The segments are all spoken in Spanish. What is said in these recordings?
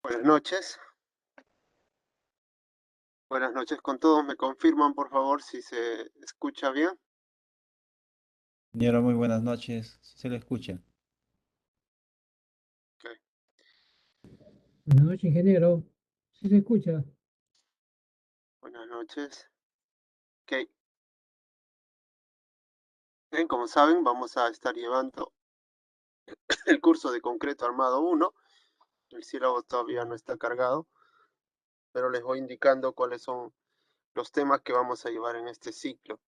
Buenas noches. Buenas noches con todos. ¿Me confirman, por favor, si se escucha bien? Señora, muy buenas noches. ¿Sí se le escucha? Ok. Buenas noches, ingeniero. ¿Sí se escucha? Buenas noches. Ok. Bien, como saben, vamos a estar llevando el curso de concreto armado 1. El sílabo todavía no está cargado, pero les voy indicando cuáles son los temas que vamos a llevar en este ciclo.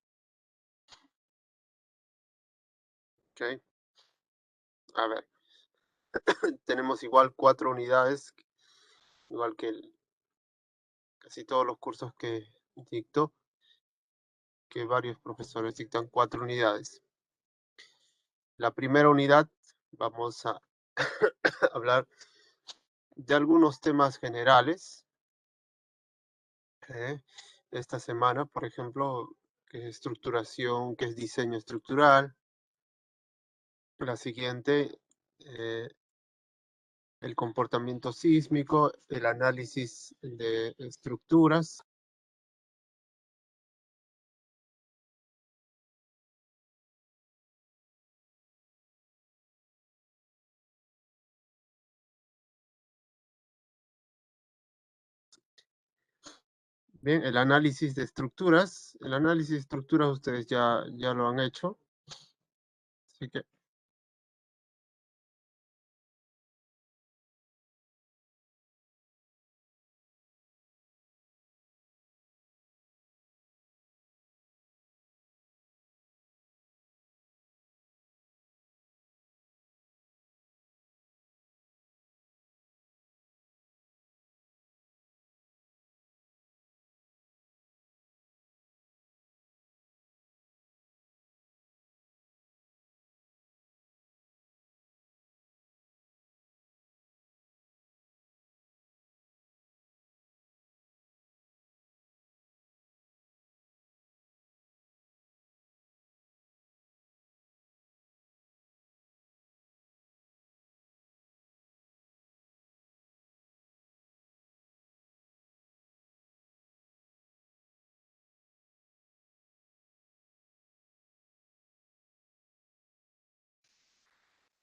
Ok. A ver, tenemos igual 4 unidades, igual que casi todos los cursos que dicto, que varios profesores dictan 4 unidades. La primera unidad vamos a hablar de algunos temas generales. Esta semana, por ejemplo, qué es estructuración, qué es diseño estructural. La siguiente, el comportamiento sísmico, el análisis de estructuras. Bien, el análisis de estructuras. El análisis de estructuras ustedes ya lo han hecho. Así que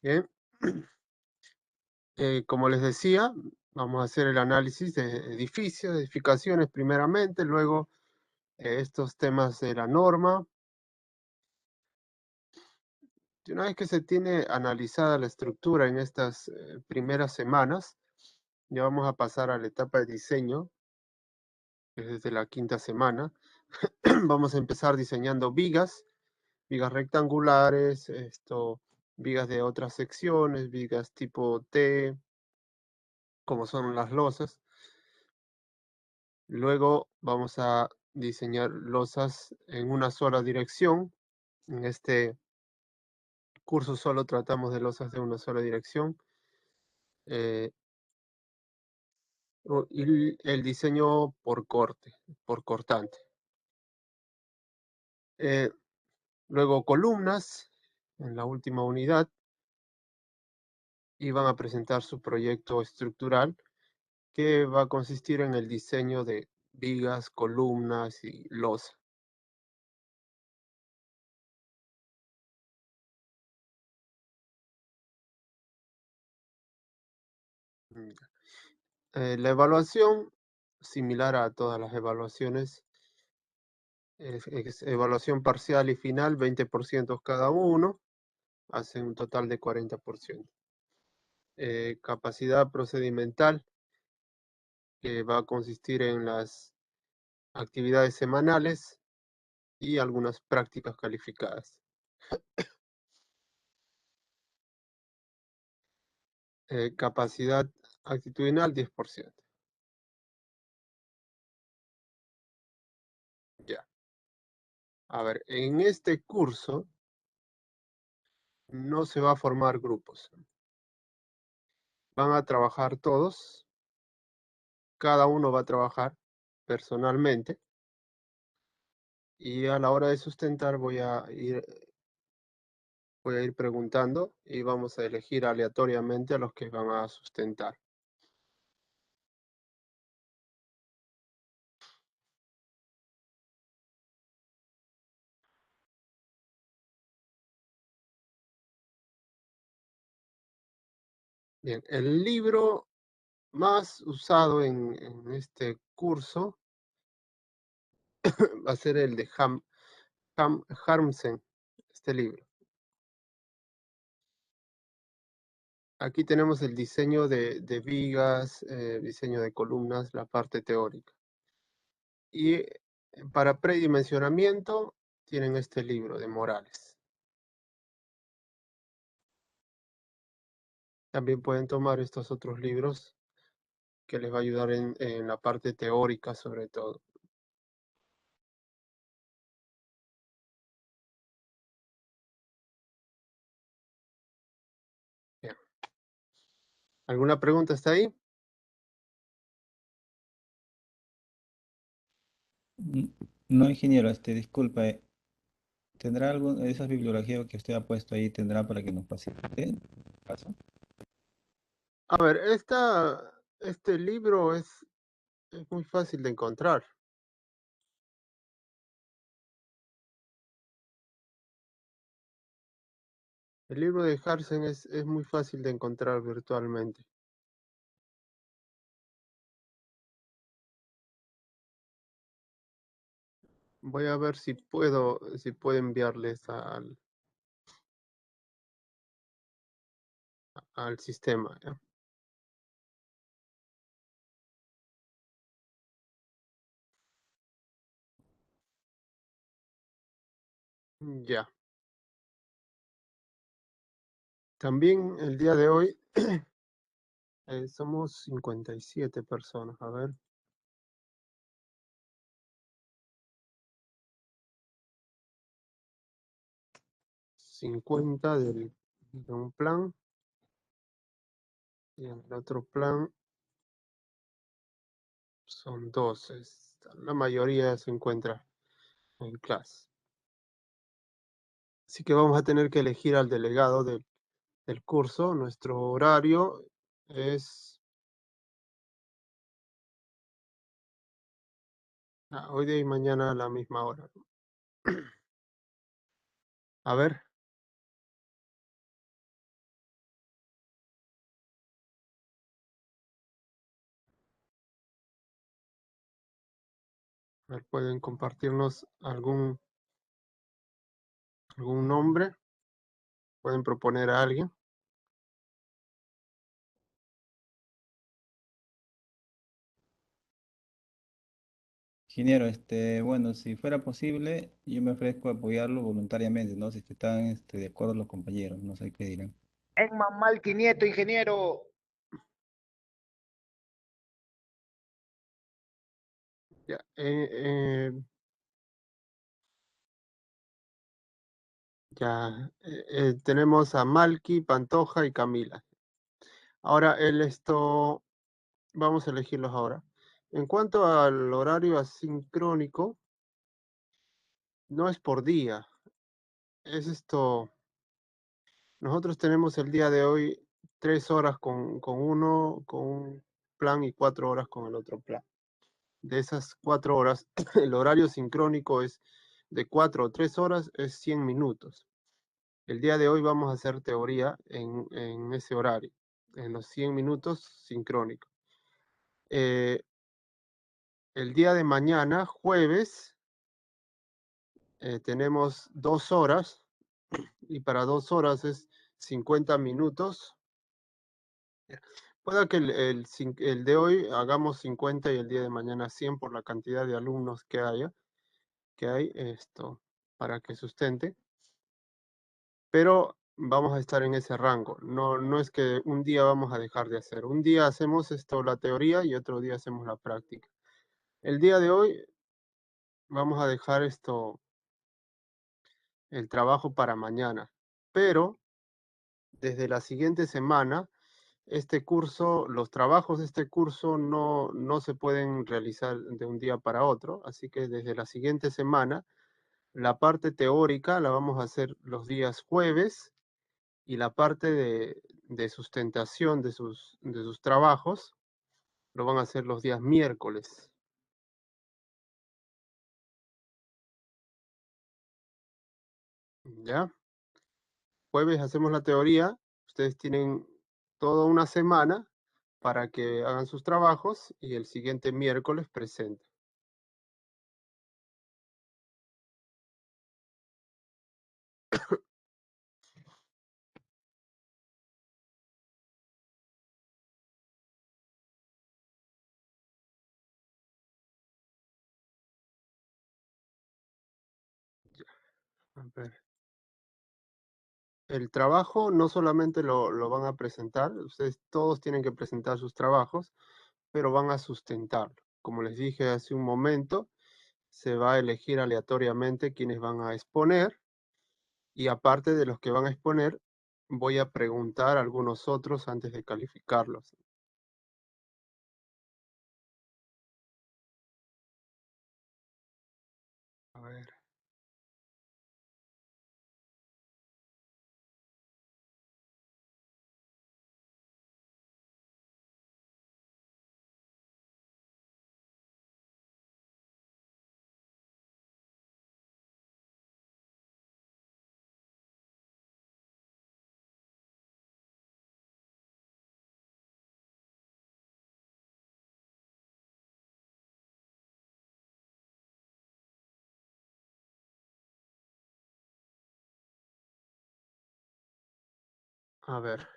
bien. Como les decía, vamos a hacer el análisis de edificios, edificaciones primeramente, luego estos temas de la norma. Y una vez que se tiene analizada la estructura en estas primeras semanas, ya vamos a pasar a la etapa de diseño, que es desde la quinta semana. Vamos a empezar diseñando vigas, vigas rectangulares, vigas de otras secciones, vigas tipo T, como son las losas. Luego vamos a diseñar losas en una sola dirección. En este curso solo tratamos de losas de una sola dirección. Y el diseño por corte, por cortante. Luego columnas en la última unidad y van a presentar su proyecto estructural que va a consistir en el diseño de vigas, columnas y losa. La evaluación, similar a todas las evaluaciones, es evaluación parcial y final, 20% cada uno, hace un total de 40%. Capacidad procedimental, que va a consistir en las actividades semanales y algunas prácticas calificadas. Capacidad actitudinal, 10%. Ya. A ver, en este curso no se va a formar grupos. Van a trabajar todos, cada uno va a trabajar personalmente y a la hora de sustentar voy a ir preguntando y vamos a elegir aleatoriamente a los que van a sustentar. Bien, el libro más usado en este curso va a ser el de Harmsen, este libro. Aquí tenemos el diseño de vigas, diseño de columnas, la parte teórica. Y para predimensionamiento tienen este libro de Morales. También pueden tomar estos otros libros que les va a ayudar en la parte teórica sobre todo. Bien. ¿Alguna pregunta hasta ahí? No, ingeniero, disculpa, ¿tendrá alguna de esas bibliografías que usted ha puesto ahí, tendrá para que nos facilite? ¿Paso? A ver, este libro es muy fácil de encontrar. El libro de Harsen es muy fácil de encontrar virtualmente. Voy a ver si puedo enviarles al sistema. ¿Ya? Ya. También el día de hoy somos 57 personas. A ver. 50 de un plan. Y en el otro plan son 12. La mayoría se encuentra en clase. Así que vamos a tener que elegir al delegado del curso. Nuestro horario es hoy día y mañana a la misma hora. A ver, pueden compartirnos algún nombre, pueden proponer a alguien. Ingeniero, bueno, si fuera posible, yo me ofrezco a apoyarlo voluntariamente, ¿no? Si es que están de acuerdo los compañeros, no sé qué dirán. En Mamal 500, ingeniero. Ya, tenemos a Malky, Pantoja y Camila. Ahora, vamos a elegirlos ahora. En cuanto al horario asincrónico, no es por día, es nosotros tenemos el día de hoy 3 horas con un plan y 4 horas con el otro plan. De esas 4 horas, el horario sincrónico es de 4 o 3 horas, es 100 minutos. El día de hoy vamos a hacer teoría en ese horario, en los 100 minutos sincrónicos. El día de mañana, jueves, tenemos 2 horas y para 2 horas es 50 minutos. Puede que el de hoy hagamos 50 y el día de mañana 100 por la cantidad de alumnos que hay para que sustente. Pero vamos a estar en ese rango. No es que un día vamos a dejar de hacer. Un día hacemos la teoría y otro día hacemos la práctica. El día de hoy vamos a dejar el trabajo para mañana. Pero desde la siguiente semana, los trabajos de este curso no se pueden realizar de un día para otro. Así que desde la siguiente semana, la parte teórica la vamos a hacer los días jueves y la parte de sustentación de sus trabajos lo van a hacer los días miércoles. ¿Ya? Jueves hacemos la teoría, ustedes tienen toda una semana para que hagan sus trabajos y el siguiente miércoles presenten. A ver. El trabajo no solamente lo van a presentar, ustedes todos tienen que presentar sus trabajos, pero van a sustentarlo. Como les dije hace un momento, se va a elegir aleatoriamente quienes van a exponer y aparte de los que van a exponer, voy a preguntar a algunos otros antes de calificarlos. A ver. A ver.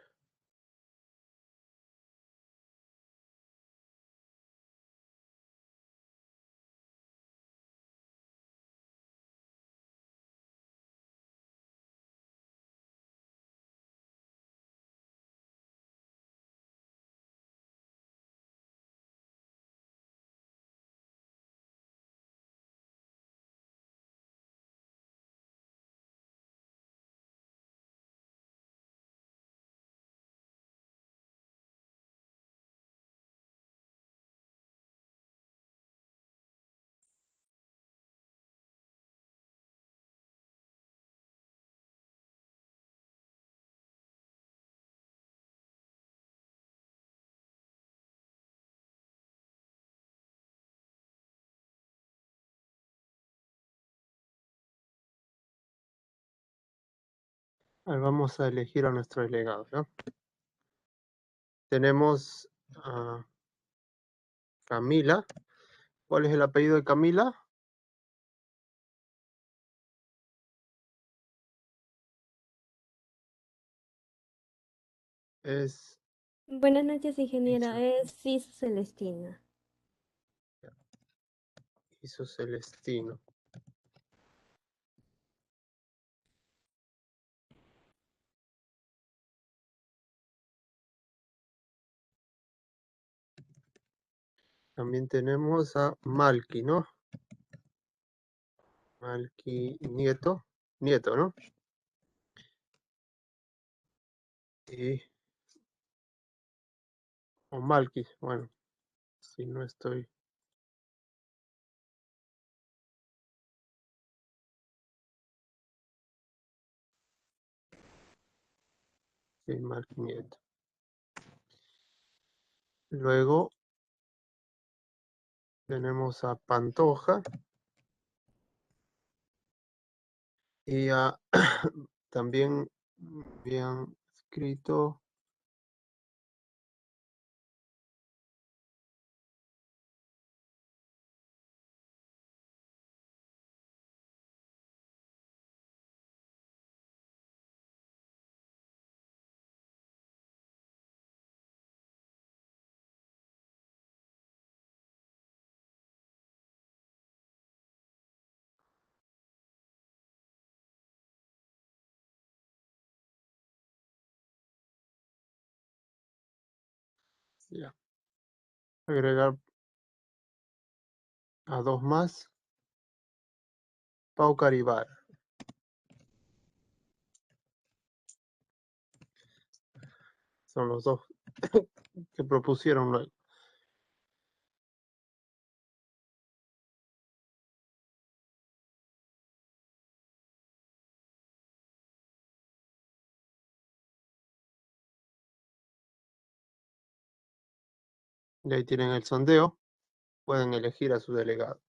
Vamos a elegir a nuestro delegado, ¿no? Tenemos a Camila. ¿Cuál es el apellido de Camila? Es Buenas noches, Iso, ingeniera. Es Cis Celestina. Iso Celestino. También tenemos a Malky, ¿no? Malky Nieto. Nieto, ¿no? Y, o Malky, bueno, si no estoy. Sí, Malky Nieto. Luego tenemos a Pantoja y a también bien escrito. Ya. Agregar a dos más. Pau Caribar. Son los dos que propusieron luego. Y ahí tienen el sondeo. Pueden elegir a su delegado.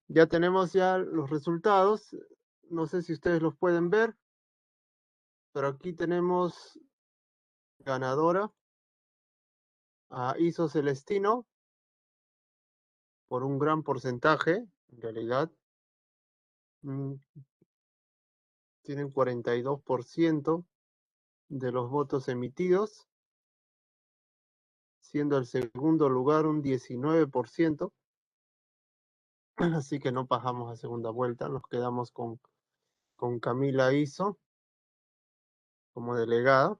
Ya tenemos ya los resultados. No sé si ustedes los pueden ver, pero aquí tenemos ganadora a Iso Celestino por un gran porcentaje, en realidad. Mm, Tienen 42% de los votos emitidos, siendo el segundo lugar un 19%. Así que no pasamos a segunda vuelta, nos quedamos con Camila Iso como delegada.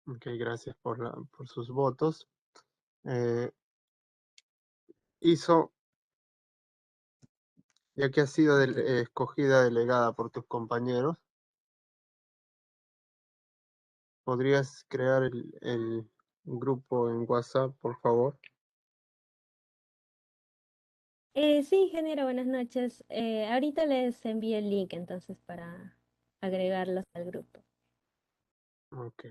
Ok, gracias por sus votos. Iso, ya que has sido escogida delegada por tus compañeros, ¿podrías crear el grupo en WhatsApp, por favor? Sí, ingeniero, buenas noches. Ahorita les envío el link entonces para agregarlos al grupo. Ok.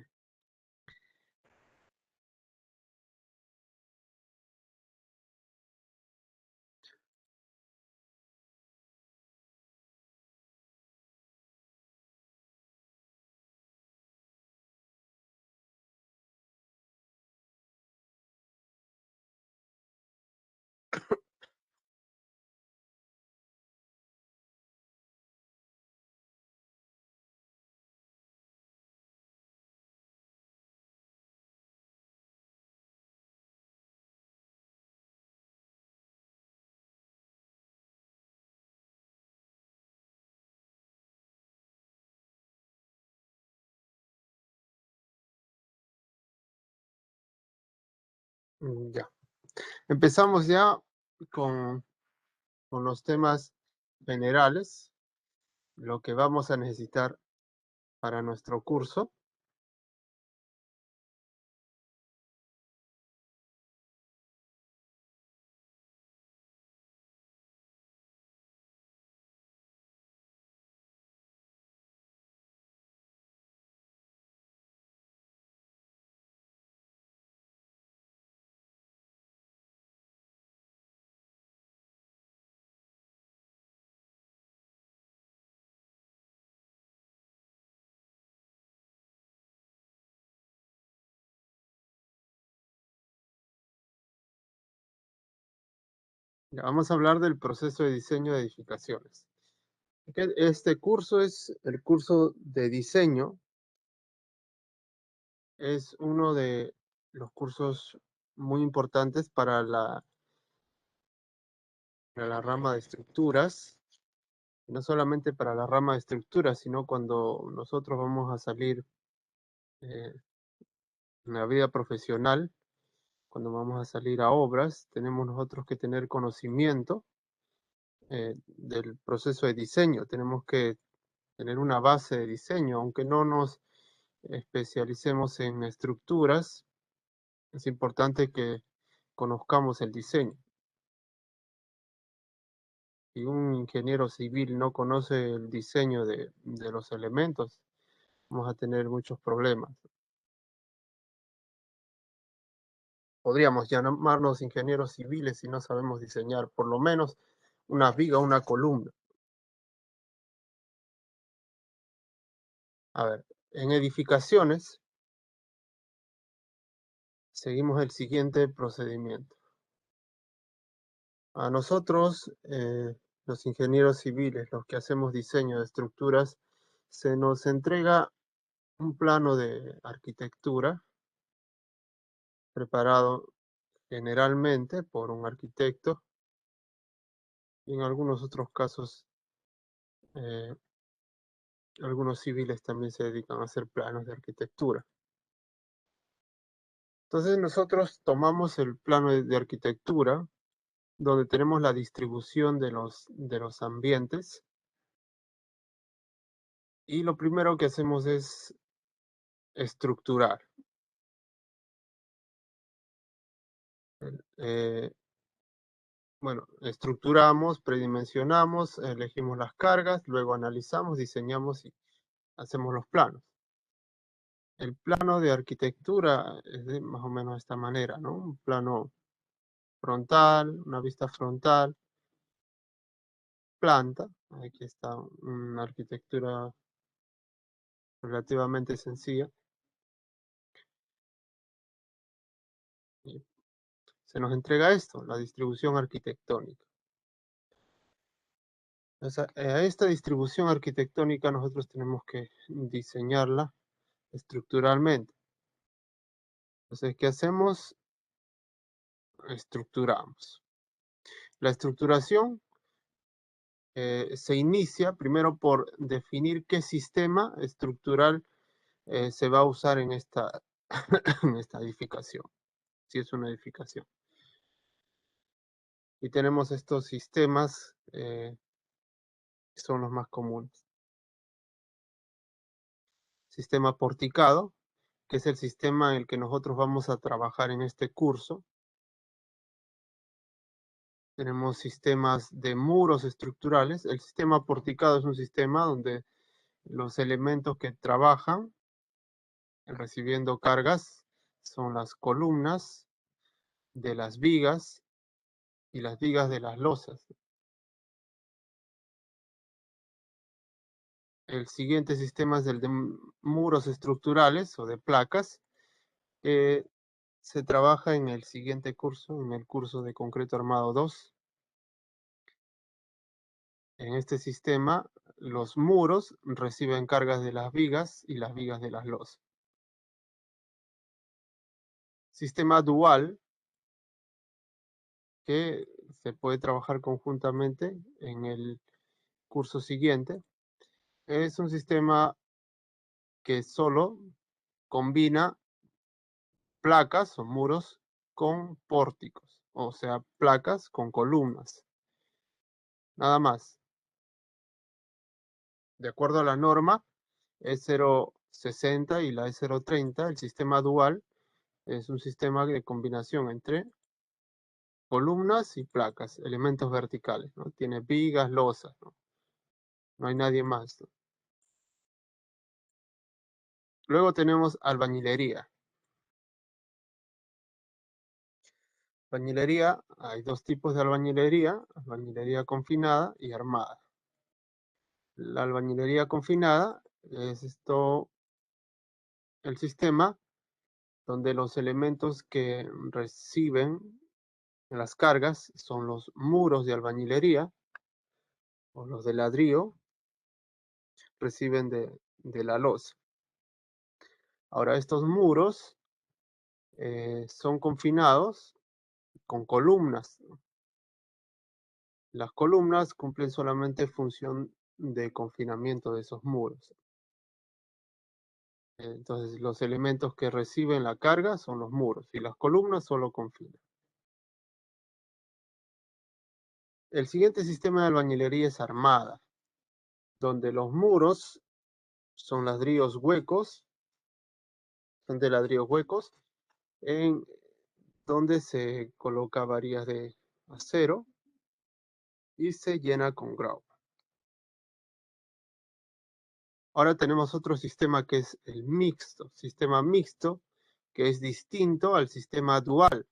Ya. Empezamos ya con los temas generales, lo que vamos a necesitar para nuestro curso. Ya, vamos a hablar del proceso de diseño de edificaciones. Este curso es el curso de diseño. Es uno de los cursos muy importantes para la rama de estructuras. No solamente para la rama de estructuras, sino cuando nosotros vamos a salir eh, en la vida profesional, cuando vamos a salir a obras, tenemos nosotros que tener conocimiento del proceso de diseño. Tenemos que tener una base de diseño, aunque no nos especialicemos en estructuras, es importante que conozcamos el diseño. Si un ingeniero civil no conoce el diseño de los elementos, vamos a tener muchos problemas. Podríamos llamarnos ingenieros civiles si no sabemos diseñar por lo menos una viga o una columna. A ver, en edificaciones seguimos el siguiente procedimiento. A nosotros, los ingenieros civiles, los que hacemos diseño de estructuras, se nos entrega un plano de arquitectura preparado generalmente por un arquitecto y en algunos otros casos eh, algunos civiles también se dedican a hacer planos de arquitectura. Entonces nosotros tomamos el plano de arquitectura donde tenemos la distribución de los ambientes y lo primero que hacemos es estructurar. Bueno, estructuramos, predimensionamos, elegimos las cargas, luego analizamos, diseñamos y hacemos los planos. El plano de arquitectura es de más o menos de esta manera, ¿no? Un plano frontal, una vista frontal, planta. Aquí está una arquitectura relativamente sencilla. Y se nos entrega esto, la distribución arquitectónica. Entonces, a esta distribución arquitectónica nosotros tenemos que diseñarla estructuralmente. Entonces, ¿qué hacemos? Estructuramos. La estructuración se inicia primero por definir qué sistema estructural se va a usar en esta, en esta edificación, si es una edificación. Y tenemos estos sistemas que son los más comunes. Sistema porticado, que es el sistema en el que nosotros vamos a trabajar en este curso. Tenemos sistemas de muros estructurales. El sistema porticado es un sistema donde los elementos que trabajan recibiendo cargas son las columnas de las vigas y las vigas de las losas. El siguiente sistema es el de muros estructurales o de placas. Se trabaja en el siguiente curso, en el curso de concreto armado 2. En este sistema, los muros reciben cargas de las vigas y las vigas de las losas. Sistema dual, que se puede trabajar conjuntamente en el curso siguiente. Es un sistema que solo combina placas o muros con pórticos, o sea, placas con columnas. Nada más. De acuerdo a la norma E060 y la E030, el sistema dual es un sistema de combinación entre columnas y placas, elementos verticales, ¿no? Tiene vigas, losas, ¿no? No hay nadie más, ¿no? Luego tenemos albañilería. Albañilería, hay dos tipos de albañilería confinada y armada. La albañilería confinada es el sistema donde los elementos que reciben las cargas son los muros de albañilería o los de ladrillo, reciben de la losa. Ahora, estos muros son confinados con columnas. Las columnas cumplen solamente función de confinamiento de esos muros. Entonces, los elementos que reciben la carga son los muros y las columnas solo confinan. El siguiente sistema de albañilería es armada, donde los muros son ladrillos huecos, en donde se coloca varillas de acero y se llena con grava. Ahora tenemos otro sistema que es el mixto, sistema mixto, que es distinto al sistema dual.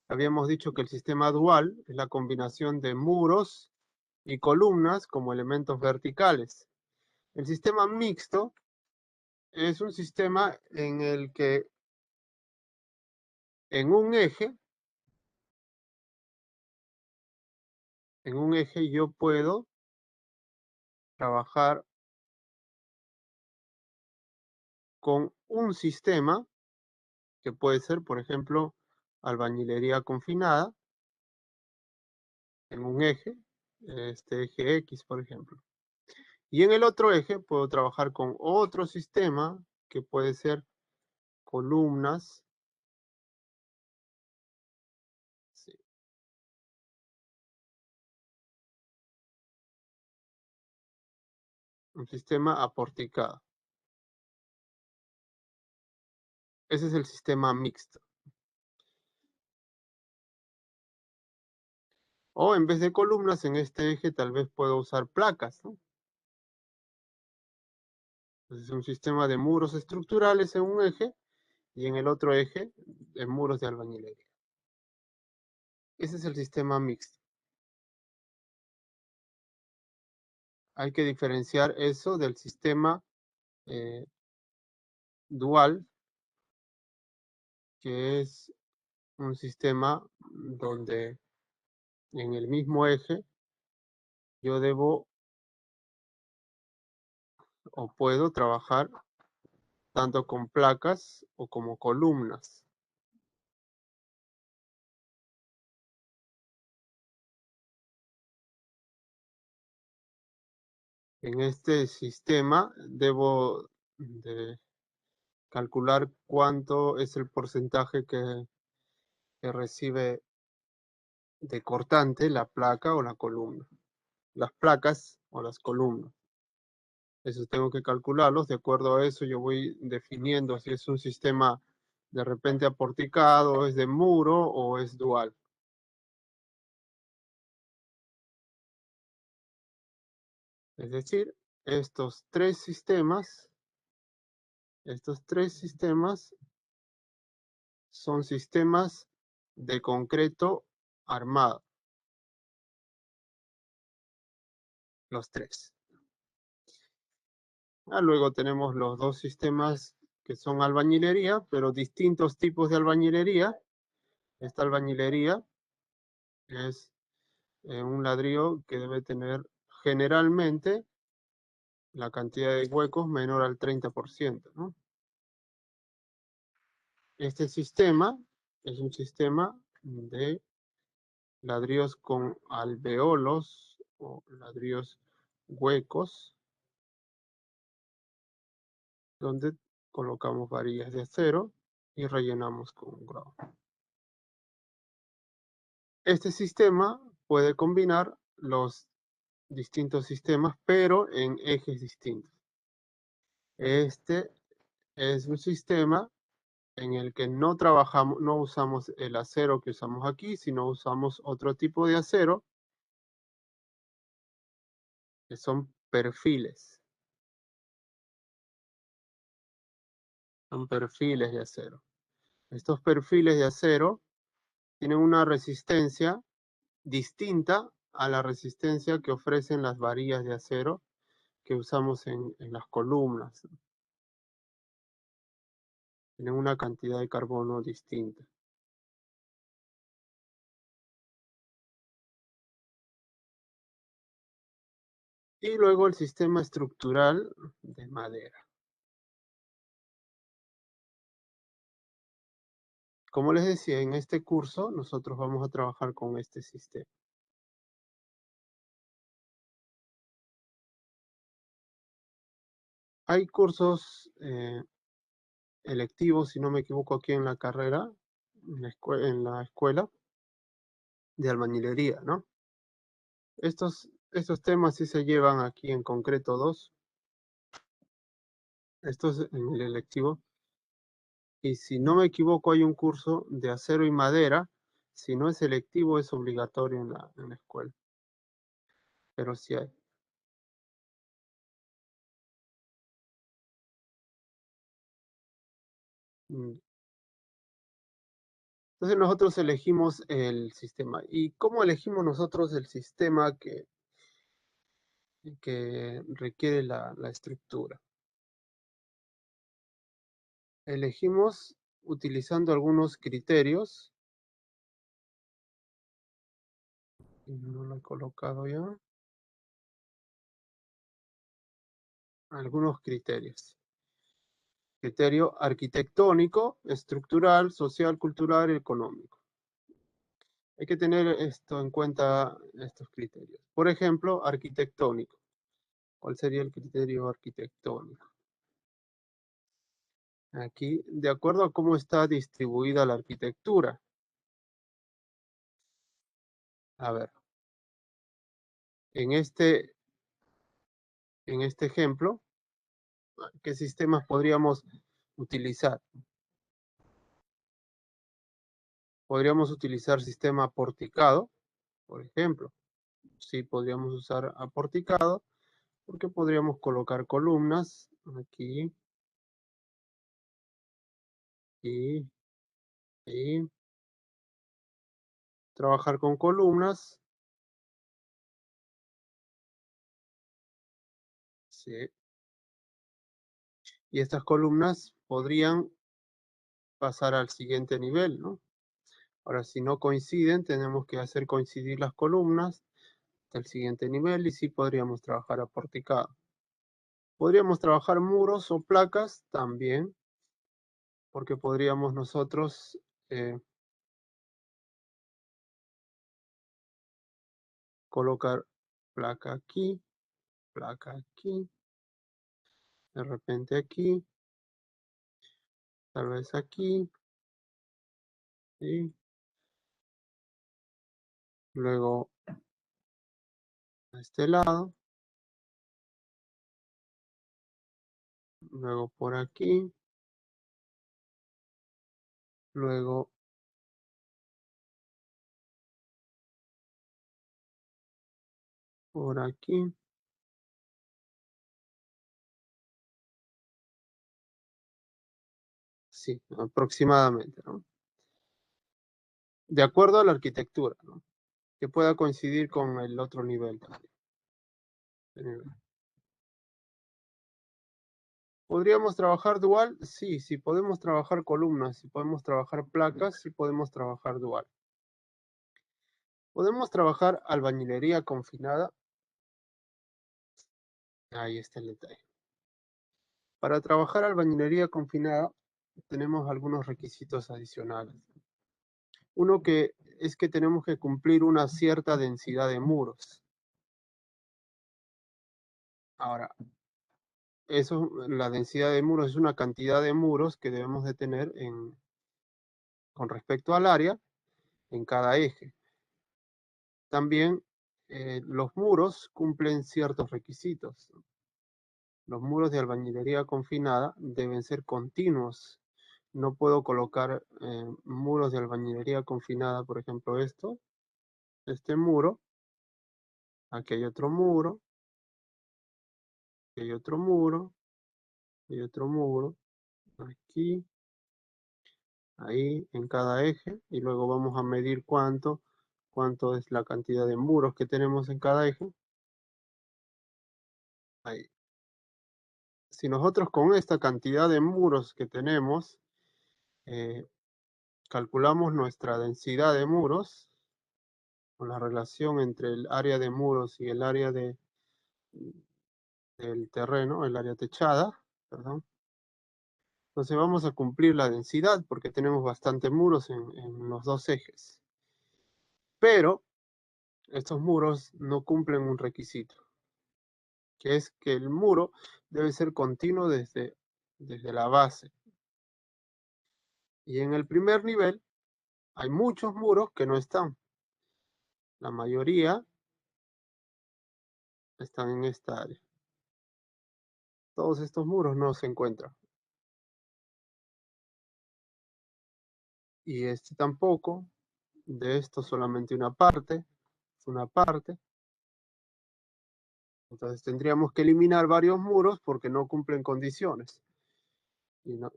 Habíamos dicho que el sistema dual es la combinación de muros y columnas como elementos verticales. El sistema mixto es un sistema en el que en un eje yo puedo trabajar con un sistema que puede ser, por ejemplo, albañilería confinada en un eje, este eje X, por ejemplo. Y en el otro eje puedo trabajar con otro sistema que puede ser columnas. Sí. Un sistema aporticado. Ese es el sistema mixto. O en vez de columnas, en este eje tal vez puedo usar placas, ¿no? Entonces, es un sistema de muros estructurales en un eje y en el otro eje de muros de albañilería. Ese es el sistema mixto. Hay que diferenciar eso del sistema dual, que es un sistema donde en el mismo eje yo debo o puedo trabajar tanto con placas o como columnas. En este sistema debo de calcular cuánto es el porcentaje que recibe de cortante la placa o la columna. Las placas o las columnas. Eso tengo que calcularlos. De acuerdo a eso yo voy definiendo si es un sistema de repente aporticado, es de muro o es dual. Es decir, estos tres sistemas son sistemas de concreto armado. Los tres. Luego tenemos los dos sistemas que son albañilería, pero distintos tipos de albañilería. Esta albañilería es un ladrillo que debe tener generalmente la cantidad de huecos menor al 30%, ¿no? Este sistema es un sistema de ladrillos con alveolos o ladrillos huecos, donde colocamos varillas de acero y rellenamos con grava. Este sistema puede combinar los distintos sistemas, pero en ejes distintos. Este es un sistema en el que no trabajamos, no usamos el acero que usamos aquí, sino usamos otro tipo de acero, que son perfiles. Son perfiles de acero. Estos perfiles de acero tienen una resistencia distinta a la resistencia que ofrecen las varillas de acero que usamos en las columnas. Tienen una cantidad de carbono distinta. Y luego el sistema estructural de madera. Como les decía, en este curso nosotros vamos a trabajar con este sistema. Hay cursos electivos, si no me equivoco, aquí en la carrera, en la escuela de albañilería, ¿no? Estos temas sí se llevan aquí en concreto 2. Esto es en el electivo. Y si no me equivoco, hay un curso de acero y madera. Si no es electivo, es obligatorio en la escuela. Pero sí hay. Entonces nosotros elegimos el sistema. ¿Y cómo elegimos nosotros el sistema que requiere la estructura? Elegimos utilizando algunos criterios. No lo he colocado ya. Algunos criterios. Criterio arquitectónico, estructural, social, cultural y económico. Hay que tener esto en cuenta, estos criterios. Por ejemplo, arquitectónico. ¿Cuál sería el criterio arquitectónico? Aquí, de acuerdo a cómo está distribuida la arquitectura. A ver. En este ejemplo, ¿qué sistemas podríamos utilizar? Podríamos utilizar sistema porticado, por ejemplo. Sí podríamos usar aporticado porque podríamos colocar columnas aquí y trabajar con columnas. Sí. Y estas columnas podrían pasar al siguiente nivel, ¿no? Ahora, si no coinciden, tenemos que hacer coincidir las columnas del siguiente nivel y sí podríamos trabajar aporticado. Podríamos trabajar muros o placas también, porque podríamos nosotros colocar placa aquí, de repente aquí, tal vez aquí, ¿sí? Luego a este lado, luego por aquí, luego por aquí. Sí, aproximadamente, ¿no? De acuerdo a la arquitectura, ¿no? Que pueda coincidir con el otro nivel también. ¿Podríamos trabajar dual? Sí, sí podemos trabajar columnas, si podemos trabajar placas, sí podemos trabajar dual. ¿Podemos trabajar albañilería confinada? Ahí está el detalle. Para trabajar albañilería confinada tenemos algunos requisitos adicionales. Uno que es que tenemos que cumplir una cierta densidad de muros. Ahora, eso, la densidad de muros es una cantidad de muros que debemos de tener con respecto al área en cada eje. También los muros cumplen ciertos requisitos. Los muros de albañilería confinada deben ser continuos. No puedo colocar muros de albañilería confinada, por ejemplo, este muro, aquí hay otro muro, aquí hay otro muro, y otro muro, aquí, ahí, en cada eje, y luego vamos a medir cuánto es la cantidad de muros que tenemos en cada eje. Ahí. Si nosotros con esta cantidad de muros que tenemos, calculamos nuestra densidad de muros, con la relación entre el área de muros y el área del terreno, el área techada, perdón. Entonces vamos a cumplir la densidad porque tenemos bastantes muros en los dos ejes. Pero estos muros no cumplen un requisito, que es que el muro debe ser continuo desde la base. Y en el primer nivel hay muchos muros que no están. La mayoría están en esta área. Todos estos muros no se encuentran. Y este tampoco. De esto solamente una parte. Entonces tendríamos que eliminar varios muros porque no cumplen condiciones.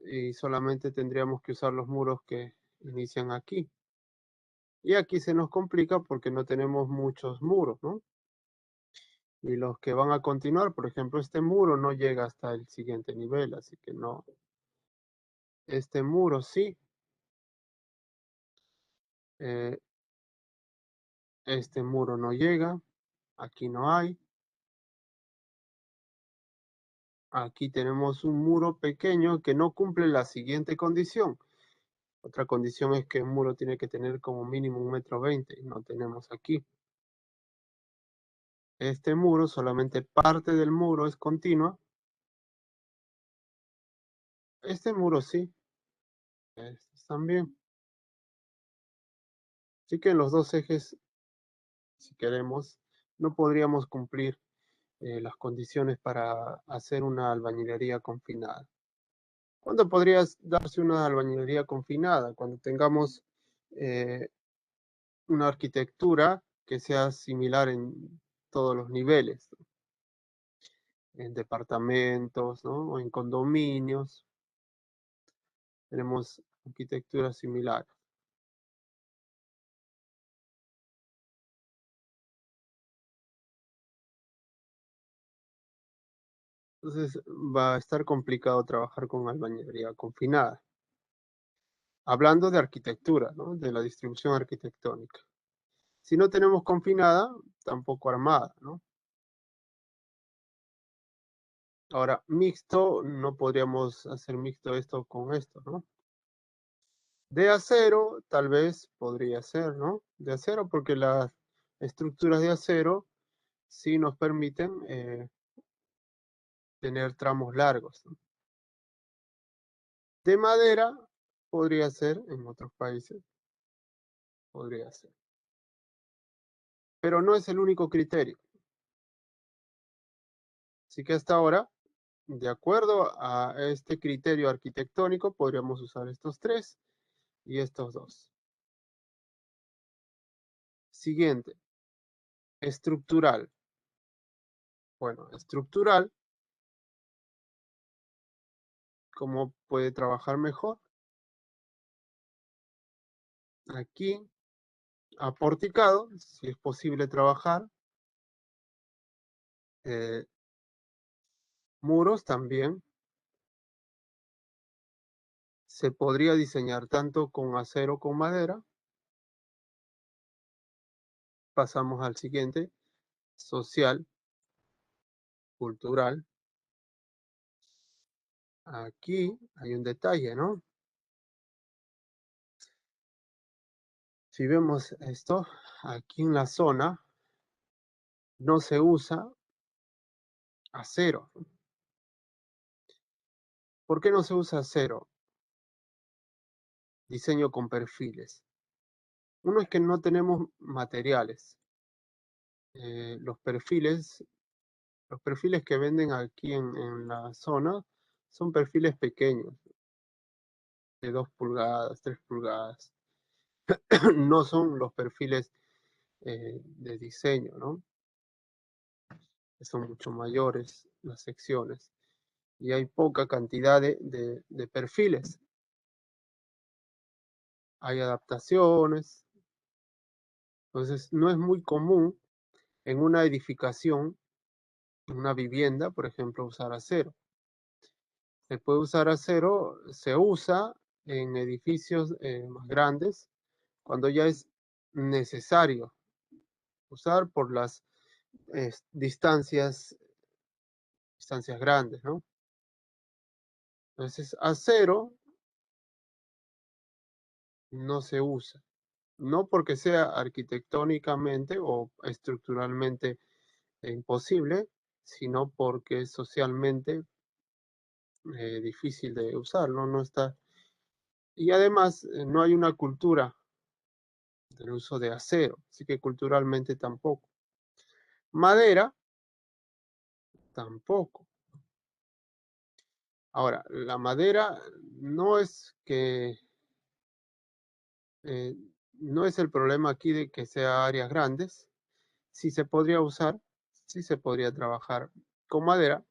Y solamente tendríamos que usar los muros que inician aquí. Y aquí se nos complica porque no tenemos muchos muros, ¿no? Y los que van a continuar, por ejemplo, este muro no llega hasta el siguiente nivel, así que no. Este muro sí. Este muro no llega. Aquí no hay. Aquí tenemos un muro pequeño que no cumple la siguiente condición. Otra condición es que un muro tiene que tener como mínimo 1,20 m. No tenemos aquí. Este muro, solamente parte del muro es continua. Este muro sí. Este también. Así que en los dos ejes, si queremos, no podríamos cumplir las condiciones para hacer una albañilería confinada. ¿Cuándo podría darse una albañilería confinada? Cuando tengamos una arquitectura que sea similar en todos los niveles, ¿no? En departamentos, ¿no? O en condominios. Tenemos arquitecturas similares. Entonces va a estar complicado trabajar con albañilería confinada. Hablando de arquitectura, ¿no? De la distribución arquitectónica. Si no tenemos confinada, tampoco armada, ¿no? Ahora, mixto, no podríamos hacer mixto esto con esto, ¿no? De acero, tal vez podría ser, ¿no? De acero, porque las estructuras de acero sí nos permiten tener tramos largos, ¿no? De madera, podría ser, en otros países, podría ser. Pero no es el único criterio. Así que hasta ahora, de acuerdo a este criterio arquitectónico, podríamos usar estos tres y estos dos. Siguiente, estructural. Bueno, estructural, ¿cómo puede trabajar mejor? Aquí, aporticado, si es posible trabajar. Muros también. Se podría diseñar tanto con acero como con madera. Pasamos al siguiente, social, cultural. Aquí hay un detalle, ¿no? Si vemos esto, aquí en la zona no se usa acero. ¿Por qué no se usa acero? Diseño con perfiles. Uno es que no tenemos materiales. Los perfiles que venden aquí en la zona son perfiles pequeños, de 2 pulgadas, 3 pulgadas. No son los perfiles de diseño, ¿no? Son mucho mayores las secciones y hay poca cantidad de perfiles. Hay adaptaciones, entonces no es muy común en una edificación, en una vivienda, por ejemplo, usar acero. Se puede usar acero, se usa en edificios más grandes cuando ya es necesario usar por las distancias grandes, ¿no? Entonces, acero no se usa, no porque sea arquitectónicamente o estructuralmente imposible, sino porque es socialmente difícil de usar, ¿no? No está. Y además, no hay una cultura del uso de acero, así que culturalmente tampoco. Madera, tampoco. Ahora, la madera no es que no es el problema aquí de que sea áreas grandes. Sí se podría usar, sí se podría trabajar con madera,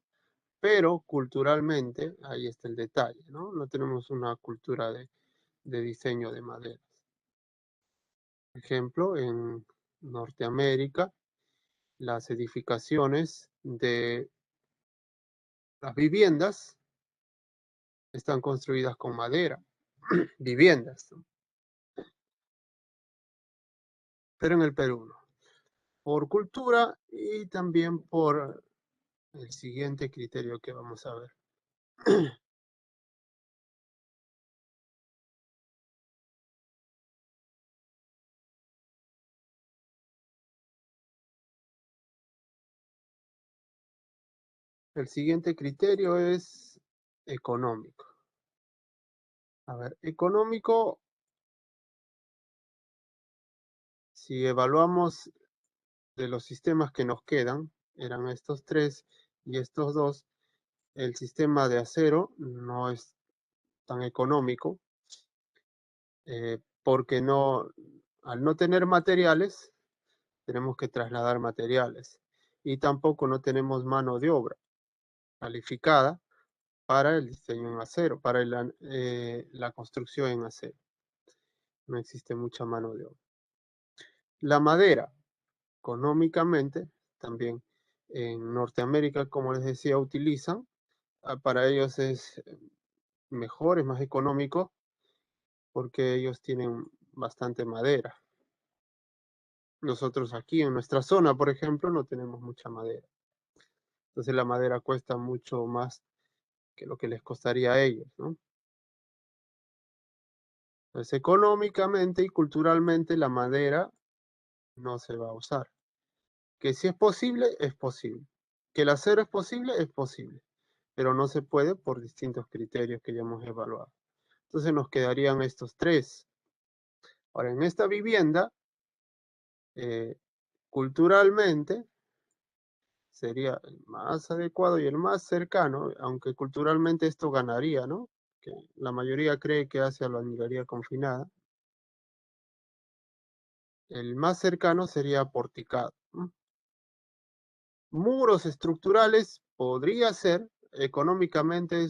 pero culturalmente, ahí está el detalle, ¿no? No tenemos una cultura de diseño de maderas. Por ejemplo, en Norteamérica, las edificaciones de las viviendas están construidas con madera, viviendas, ¿no? Pero en el Perú no. Por cultura y también por el siguiente criterio que vamos a ver. El siguiente criterio es económico. A ver, económico, si evaluamos de los sistemas que nos quedan, eran estos tres y estos dos, el sistema de acero no es tan económico porque al no tener materiales, tenemos que trasladar materiales. Y tampoco no tenemos mano de obra calificada para el diseño en acero, para la construcción en acero. No existe mucha mano de obra. La madera, económicamente, también en Norteamérica, como les decía, utilizan, para ellos es mejor, es más económico, porque ellos tienen bastante madera. Nosotros aquí en nuestra zona, por ejemplo, no tenemos mucha madera. Entonces la madera cuesta mucho más que lo que les costaría a ellos, ¿no? Entonces económicamente y culturalmente la madera no se va a usar. Que si es posible, es posible. Que el acero es posible, pero no se puede por distintos criterios que ya hemos evaluado. Entonces nos quedarían estos tres. Ahora, en esta vivienda, culturalmente, sería el más adecuado y el más cercano, aunque culturalmente esto ganaría, ¿no? Que la mayoría cree que hace albañilería confinada. El más cercano sería porticado, ¿no? Muros estructurales podría ser, económicamente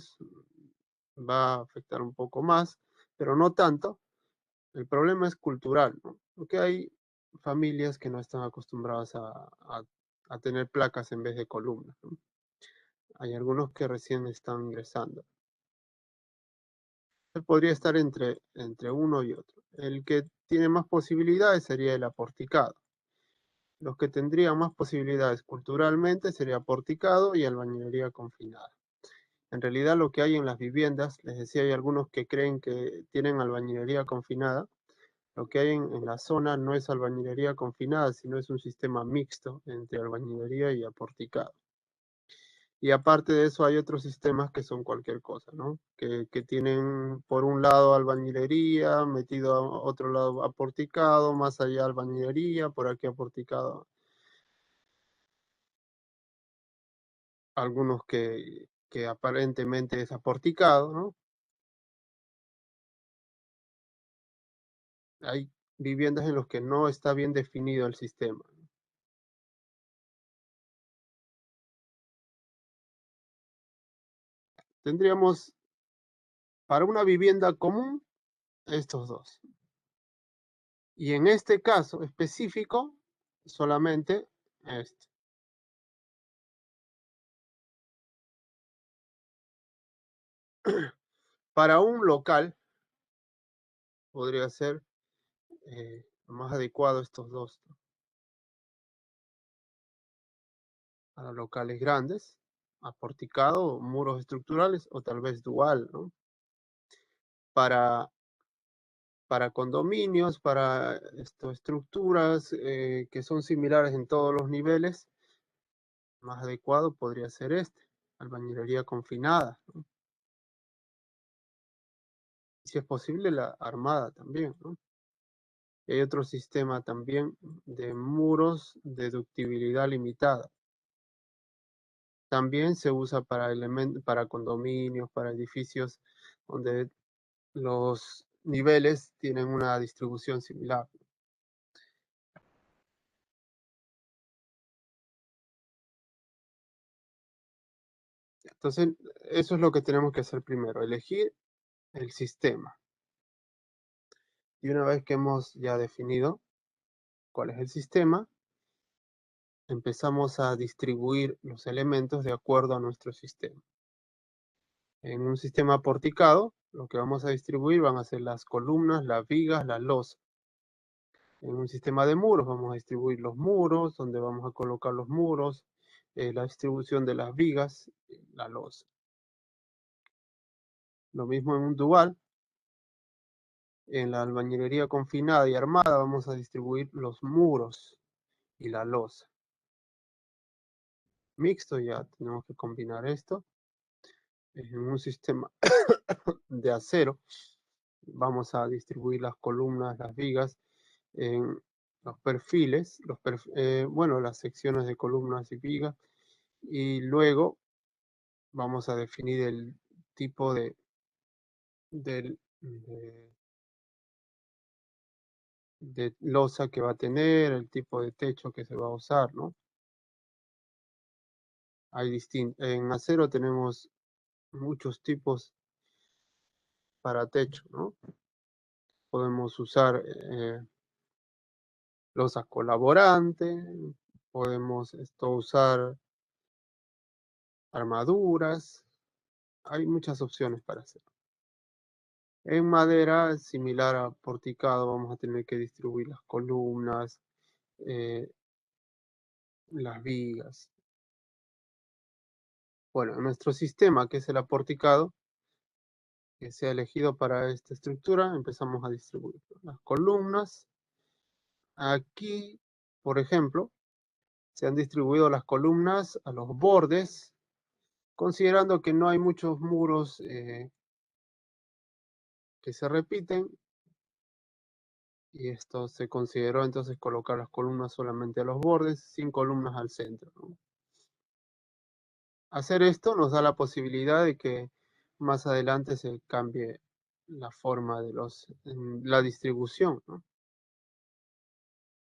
va a afectar un poco más, pero no tanto. El problema es cultural, ¿no? Porque hay familias que no están acostumbradas a tener placas en vez de columnas, ¿no? Hay algunos que recién están ingresando. Podría estar entre uno y otro. El que tiene más posibilidades sería el aporticado. Los que tendrían más posibilidades culturalmente sería aporticado y albañilería confinada. En realidad lo que hay en las viviendas, les decía, hay algunos que creen que tienen albañilería confinada. Lo que hay en la zona no es albañilería confinada, sino es un sistema mixto entre albañilería y aporticado. Y aparte de eso hay otros sistemas que son cualquier cosa, ¿no? Que tienen por un lado albañilería, metido a otro lado aporticado, más allá albañilería, por aquí aporticado. Algunos que aparentemente es aporticado, ¿no? Hay viviendas en las que no está bien definido el sistema. Tendríamos para una vivienda común estos dos. Y en este caso específico, solamente este. Para un local, podría ser lo más adecuado estos dos, ¿no? Para locales grandes, aporticado, muros estructurales o tal vez dual, ¿no? Para condominios, para estructuras que son similares en todos los niveles, más adecuado podría ser este, albañilería confinada, ¿no? Si es posible, la armada también, ¿no? Y hay otro sistema también de muros de ductibilidad limitada. También se usa para condominios, para edificios donde los niveles tienen una distribución similar. Entonces, eso es lo que tenemos que hacer primero, elegir el sistema. Y una vez que hemos ya definido cuál es el sistema, empezamos a distribuir los elementos de acuerdo a nuestro sistema. En un sistema porticado, lo que vamos a distribuir van a ser las columnas, las vigas, las losas. En un sistema de muros vamos a distribuir los muros, donde vamos a colocar los muros, la distribución de las vigas, la losa. Lo mismo en un dual. En la albañilería confinada y armada vamos a distribuir los muros y la losa. Mixto ya tenemos que combinar esto. En un sistema de acero vamos a distribuir las columnas, las vigas en los perfiles, bueno, las secciones de columnas y vigas, y luego vamos a definir el tipo de de losa que va a tener, el tipo de techo que se va a usar, ¿no? En acero tenemos muchos tipos para techo, ¿no? Podemos usar losa colaborante, podemos usar armaduras, hay muchas opciones para hacer. En madera, similar a porticado, vamos a tener que distribuir las columnas, las vigas. Bueno, en nuestro sistema, que es el aporticado, que se ha elegido para esta estructura, empezamos a distribuir las columnas. Aquí, por ejemplo, se han distribuido las columnas a los bordes, considerando que no hay muchos muros que se repiten, y esto se consideró entonces colocar las columnas solamente a los bordes, sin columnas al centro, ¿no? Hacer esto nos da la posibilidad de que más adelante se cambie la forma de la distribución, ¿no?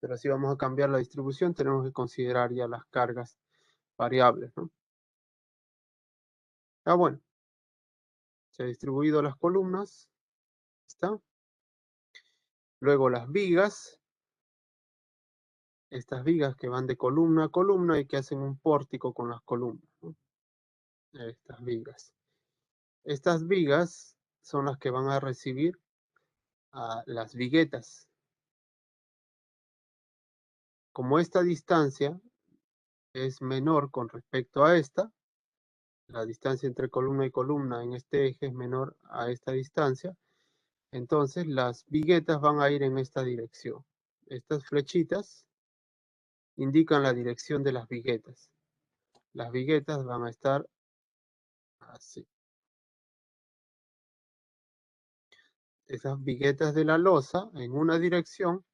Pero si vamos a cambiar la distribución, tenemos que considerar ya las cargas variables, ¿no? Bueno, se han distribuido las columnas, ¿está? Luego las vigas, estas vigas que van de columna a columna y que hacen un pórtico con las columnas, ¿no? Estas vigas. Estas vigas son las que van a recibir a las viguetas. Como esta distancia es menor con respecto a esta, la distancia entre columna y columna en este eje es menor a esta distancia, entonces las viguetas van a ir en esta dirección. Estas flechitas indican la dirección de las viguetas. Las viguetas van a estar así. Esas viguetas de la losa en una dirección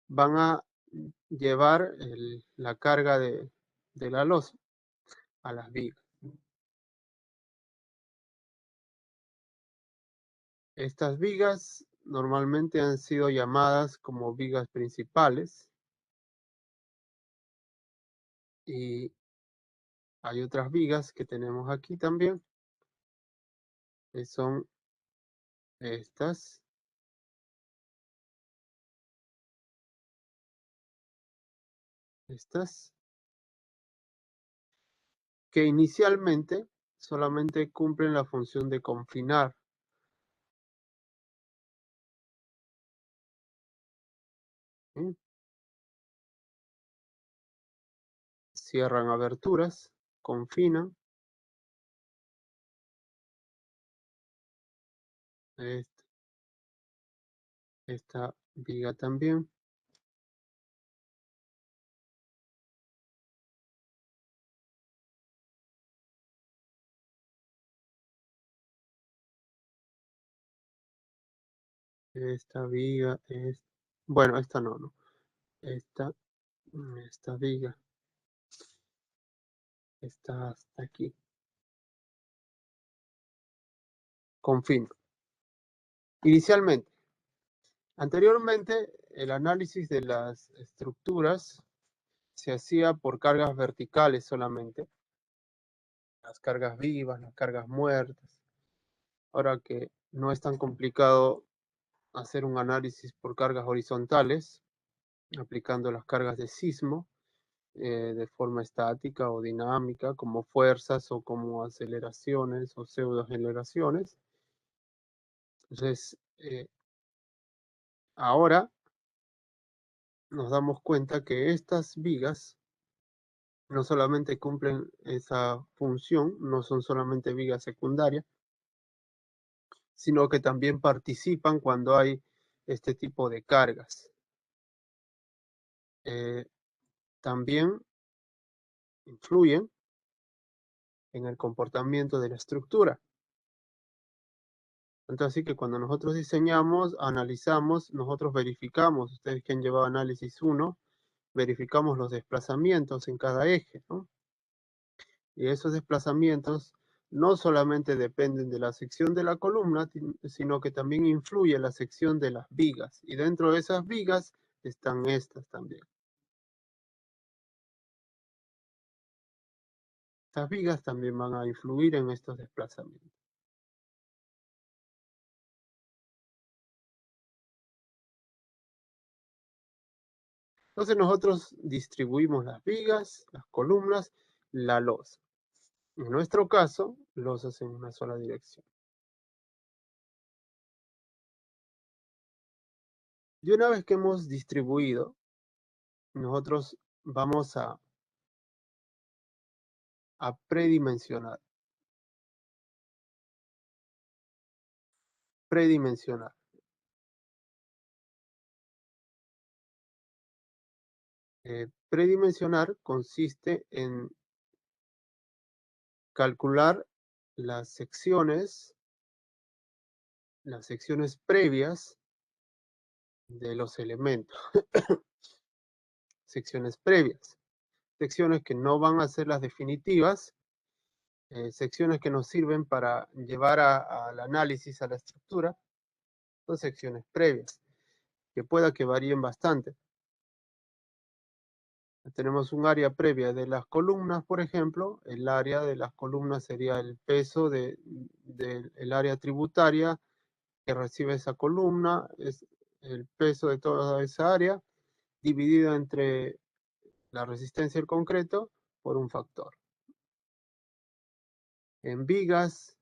van a llevar la carga de la losa a las vigas. Estas vigas normalmente han sido llamadas como vigas principales, y hay otras vigas que tenemos aquí también, que son estas. Que inicialmente solamente cumplen la función de confinar. ¿Sí? Cierran aberturas, confinan. Esta viga también. Esta viga es... Bueno, esta no. Esta viga está hasta aquí. Confino. Inicialmente. Anteriormente, el análisis de las estructuras se hacía por cargas verticales solamente. Las cargas vivas, las cargas muertas. Ahora que no es tan complicado hacer un análisis por cargas horizontales, aplicando las cargas de sismo de forma estática o dinámica, como fuerzas o como aceleraciones o pseudoaceleraciones. Entonces, ahora nos damos cuenta que estas vigas no solamente cumplen esa función, no son solamente vigas secundarias, sino que también participan cuando hay este tipo de cargas. También influyen en el comportamiento de la estructura. Entonces, así que cuando nosotros diseñamos, analizamos, nosotros verificamos, ustedes que han llevado análisis 1, verificamos los desplazamientos en cada eje, ¿no? Y esos desplazamientos no solamente dependen de la sección de la columna, sino que también influye la sección de las vigas. Y dentro de esas vigas están estas también. Estas vigas también van a influir en estos desplazamientos. Entonces nosotros distribuimos las vigas, las columnas, la losa. En nuestro caso, losas en una sola dirección. Y una vez que hemos distribuido, nosotros vamos a predimensionar. Predimensionar. Predimensionar consiste en calcular las secciones previas de los elementos. Secciones previas. Secciones que no van a ser las definitivas, secciones que nos sirven para llevar al análisis, a la estructura, son secciones previas, que pueda que varíen bastante. Tenemos un área previa de las columnas, por ejemplo. El área de las columnas sería el peso del área tributaria que recibe esa columna, es el peso de toda esa área, dividido entre la resistencia del concreto por un factor. En vigas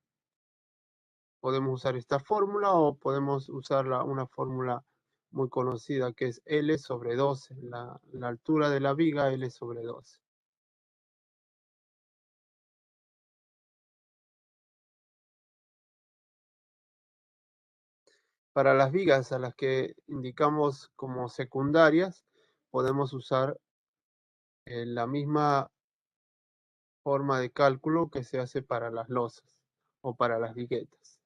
podemos usar esta fórmula o podemos usar una fórmula muy conocida que es L sobre 12, la altura de la viga L sobre 12. Para las vigas a las que indicamos como secundarias, podemos usar la misma forma de cálculo que se hace para las losas o para las viguetas.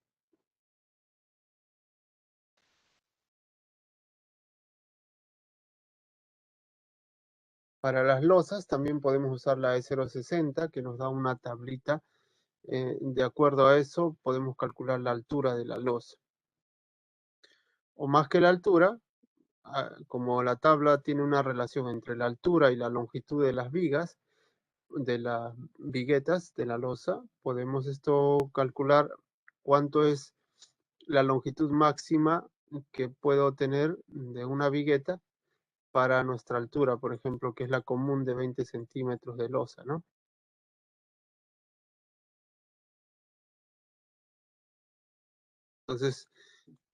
Para las losas también podemos usar la E060 que nos da una tablita. De acuerdo a eso podemos calcular la altura de la losa. O más que la altura, como la tabla tiene una relación entre la altura y la longitud de las vigas, de las viguetas de la losa, podemos calcular cuánto es la longitud máxima que puedo tener de una vigueta para nuestra altura, por ejemplo, que es la común de 20 centímetros de losa, ¿no? Entonces,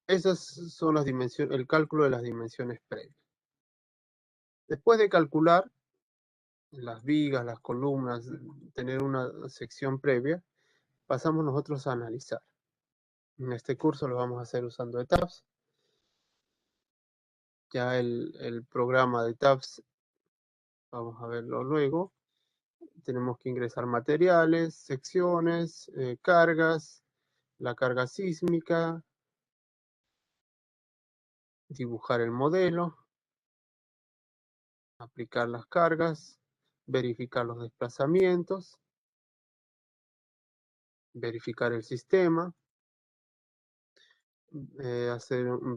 esas son las dimensiones, el cálculo de las dimensiones previas. Después de calcular las vigas, las columnas, tener una sección previa, pasamos nosotros a analizar. En este curso lo vamos a hacer usando ETABS. Ya el programa de ETABS, vamos a verlo luego. Tenemos que ingresar materiales, secciones, cargas, la carga sísmica, dibujar el modelo, aplicar las cargas, verificar los desplazamientos, verificar el sistema, hacer una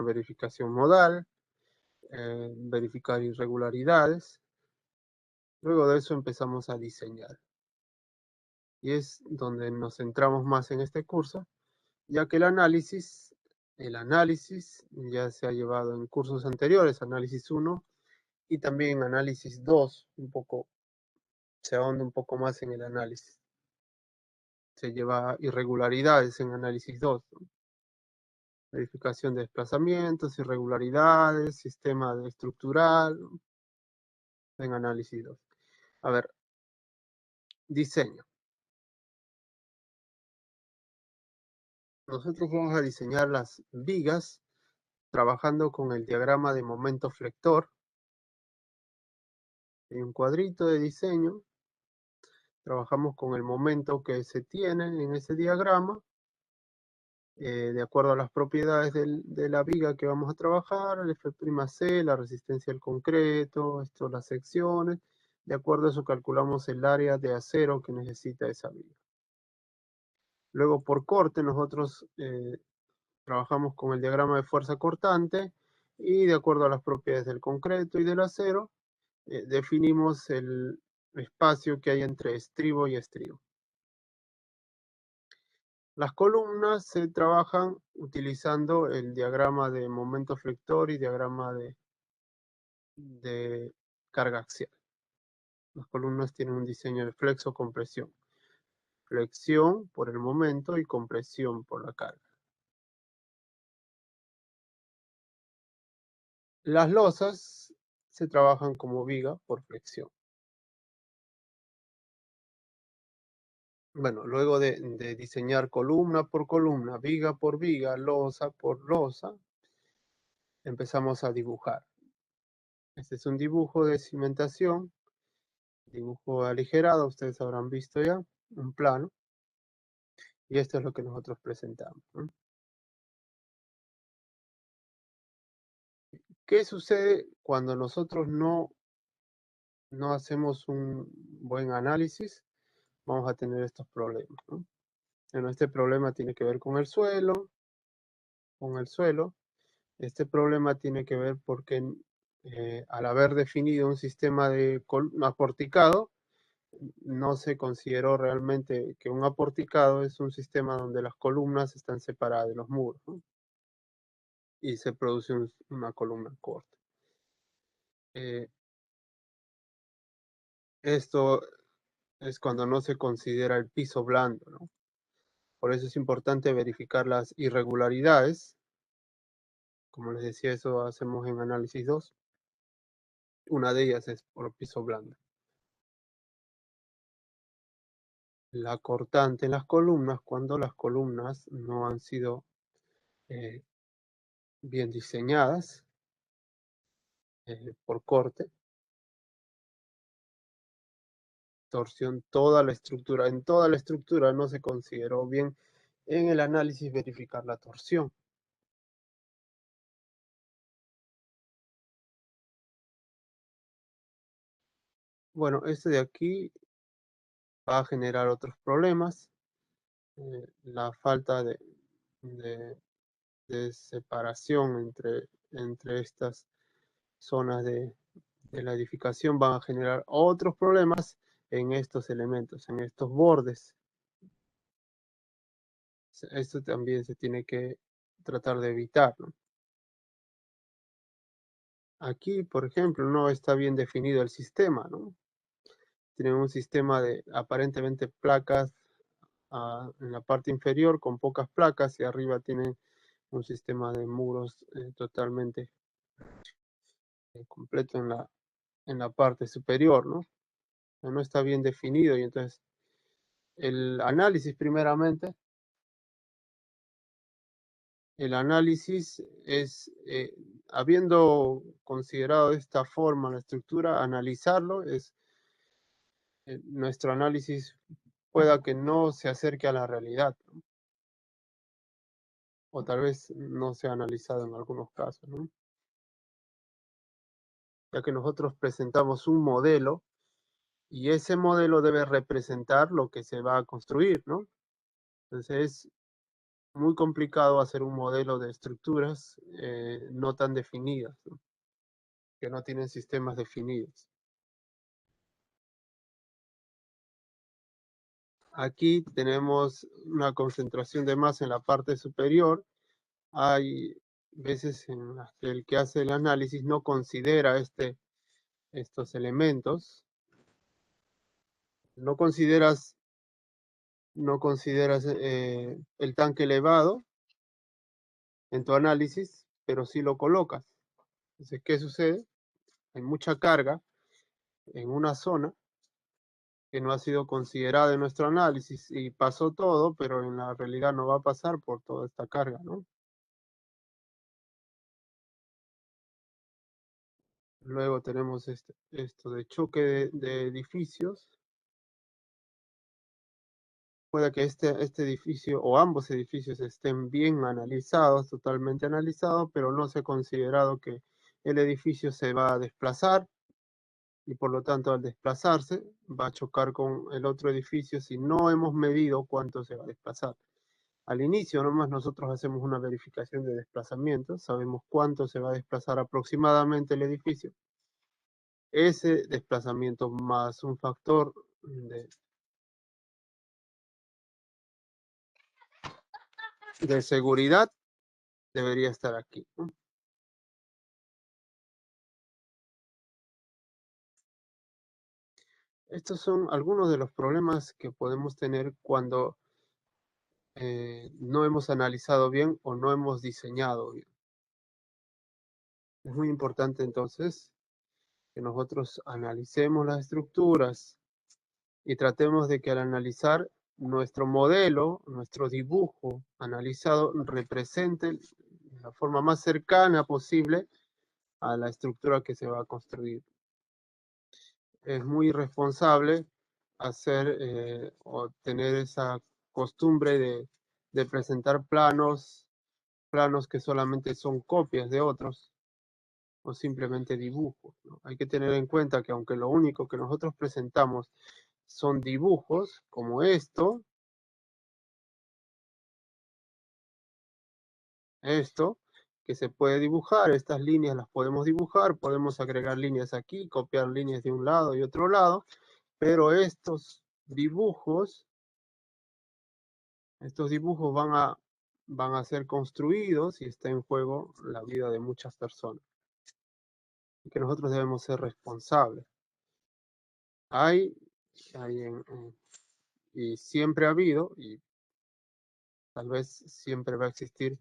verificación modal, verificar irregularidades. Luego de eso empezamos a diseñar. Y es donde nos centramos más en este curso, ya que el análisis ya se ha llevado en cursos anteriores, análisis 1 y también análisis 2, se ahonda un poco más en el análisis. Se lleva irregularidades en análisis 2, ¿no? Verificación de desplazamientos, irregularidades, sistema estructural, en análisis 2. A ver, diseño. Nosotros vamos a diseñar las vigas trabajando con el diagrama de momento flector. Hay un cuadrito de diseño. Trabajamos con el momento que se tiene en ese diagrama, de acuerdo a las propiedades de la viga que vamos a trabajar, el F'C, la resistencia al concreto, las secciones. De acuerdo a eso calculamos el área de acero que necesita esa viga. Luego por corte nosotros trabajamos con el diagrama de fuerza cortante y de acuerdo a las propiedades del concreto y del acero definimos el espacio que hay entre estribo y estribo. Las columnas se trabajan utilizando el diagrama de momento flector y diagrama de carga axial. Las columnas tienen un diseño de flexo-compresión. Flexión por el momento y compresión por la carga. Las losas se trabajan como viga por flexión. Bueno, luego de diseñar columna por columna, viga por viga, losa por losa, empezamos a dibujar. Este es un dibujo de cimentación, dibujo aligerado, ustedes habrán visto ya, un plano. Y esto es lo que nosotros presentamos, ¿no? ¿Qué sucede cuando nosotros no hacemos un buen análisis? Vamos a tener estos problemas, ¿no? Bueno, este problema tiene que ver con el suelo, Este problema tiene que ver porque al haber definido un sistema de aporticado, no se consideró realmente que un aporticado es un sistema donde las columnas están separadas de los muros, ¿no? Y se produce una columna corta. Esto es cuando no se considera el piso blando, ¿no? Por eso es importante verificar las irregularidades. Como les decía, eso hacemos en análisis 2. Una de ellas es por piso blando. La cortante en las columnas, cuando las columnas no han sido bien diseñadas por corte. Torsión, toda la estructura. En toda la estructura no se consideró bien en el análisis verificar la torsión. Bueno, este de aquí va a generar otros problemas. La falta de separación entre estas zonas de la edificación van a generar otros problemas en estos elementos, en estos bordes. Esto también se tiene que tratar de evitar, ¿no? Aquí, por ejemplo, no está bien definido el sistema, ¿no? Tienen un sistema de aparentemente placas en la parte inferior con pocas placas y arriba tienen un sistema de muros totalmente completo en la parte superior, ¿no? No está bien definido y entonces el análisis primeramente, el análisis es, habiendo considerado de esta forma la estructura, analizarlo es, nuestro análisis pueda que no se acerque a la realidad, ¿no? O tal vez no sea analizado en algunos casos, ¿no? Ya que nosotros presentamos un modelo y ese modelo debe representar lo que se va a construir, ¿no? Entonces es muy complicado hacer un modelo de estructuras no tan definidas, ¿no? Que no tienen sistemas definidos. Aquí tenemos una concentración de masa en la parte superior. Hay veces en las que el que hace el análisis no considera estos elementos. No consideras el tanque elevado en tu análisis, pero sí lo colocas. Entonces, ¿qué sucede? Hay mucha carga en una zona que no ha sido considerada en nuestro análisis y pasó todo, pero en la realidad no va a pasar por toda esta carga, ¿no? Luego tenemos esto de choque de edificios. Puede que este edificio o ambos edificios estén bien analizados, totalmente analizados, pero no se ha considerado que el edificio se va a desplazar y por lo tanto al desplazarse va a chocar con el otro edificio si no hemos medido cuánto se va a desplazar. Al inicio nomás nosotros hacemos una verificación de desplazamiento, sabemos cuánto se va a desplazar aproximadamente el edificio. Ese desplazamiento más un factor de seguridad debería estar aquí, ¿no? Estos son algunos de los problemas que podemos tener cuando no hemos analizado bien o no hemos diseñado bien. Es muy importante entonces que nosotros analicemos las estructuras y tratemos de que al analizar nuestro modelo, nuestro dibujo analizado represente de la forma más cercana posible a la estructura que se va a construir. Es muy irresponsable hacer o tener esa costumbre de presentar planos que solamente son copias de otros o simplemente dibujos, ¿no? Hay que tener en cuenta que aunque lo único que nosotros presentamos son dibujos como esto, que se puede dibujar, estas líneas las podemos dibujar, podemos agregar líneas aquí, copiar líneas de un lado y otro lado, pero estos dibujos van a ser construidos y está en juego la vida de muchas personas. Y que nosotros debemos ser responsables. Y siempre ha habido, y tal vez siempre va a existir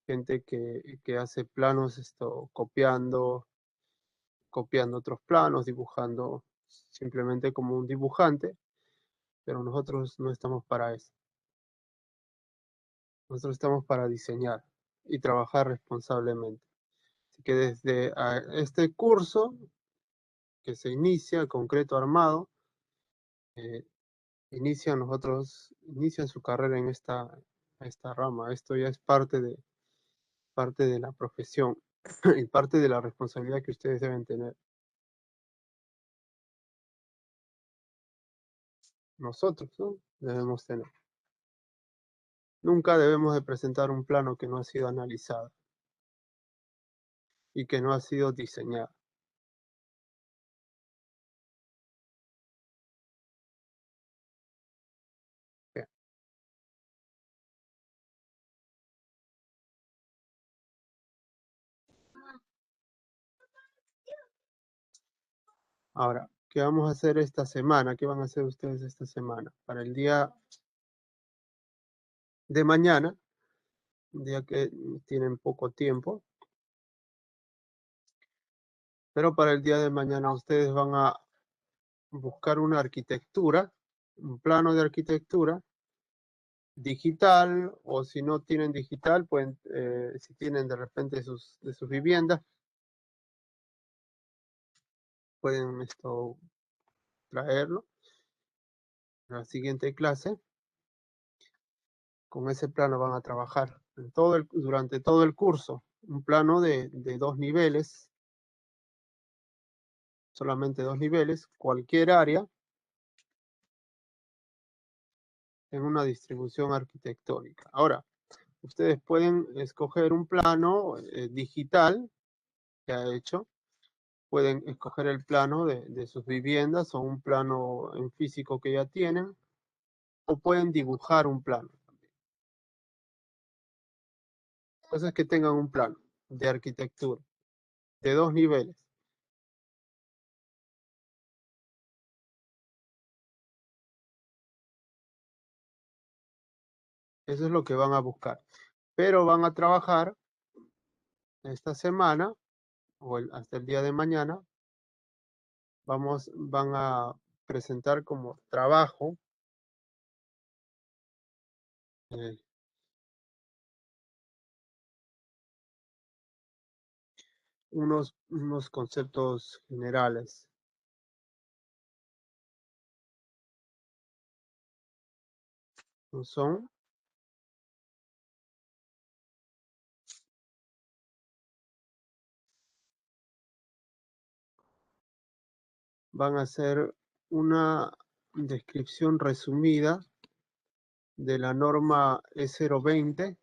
gente que hace planos copiando otros planos, dibujando simplemente como un dibujante, pero nosotros no estamos para eso. Nosotros estamos para diseñar y trabajar responsablemente. Así que desde este curso que se inicia, concreto armado, inician su carrera en esta rama. Esto ya es parte de la profesión y parte de la responsabilidad que ustedes deben tener. Nosotros, ¿no? Debemos tener. Nunca debemos de presentar un plano que no ha sido analizado y que no ha sido diseñado. Bien. Ahora, ¿qué vamos a hacer esta semana? ¿Qué van a hacer ustedes esta semana? Para el día de mañana, un día que tienen poco tiempo, pero para el día de mañana ustedes van a buscar una arquitectura, un plano de arquitectura digital, o si no tienen digital, pueden, si tienen de repente de sus viviendas, pueden traerlo en la siguiente clase. Con ese plano van a trabajar durante todo el curso, un plano de 2 niveles, solamente 2 niveles, cualquier área en una distribución arquitectónica. Ahora, ustedes pueden escoger un plano digital ya hecho, pueden escoger el plano de sus viviendas o un plano en físico que ya tienen, o pueden dibujar un plano. Entonces que tengan un plano de arquitectura de 2 niveles. Eso es lo que van a buscar. Pero van a trabajar esta semana o hasta el día de mañana. Van a presentar como trabajo eh, unos conceptos generales. Son van a hacer una descripción resumida de la norma E020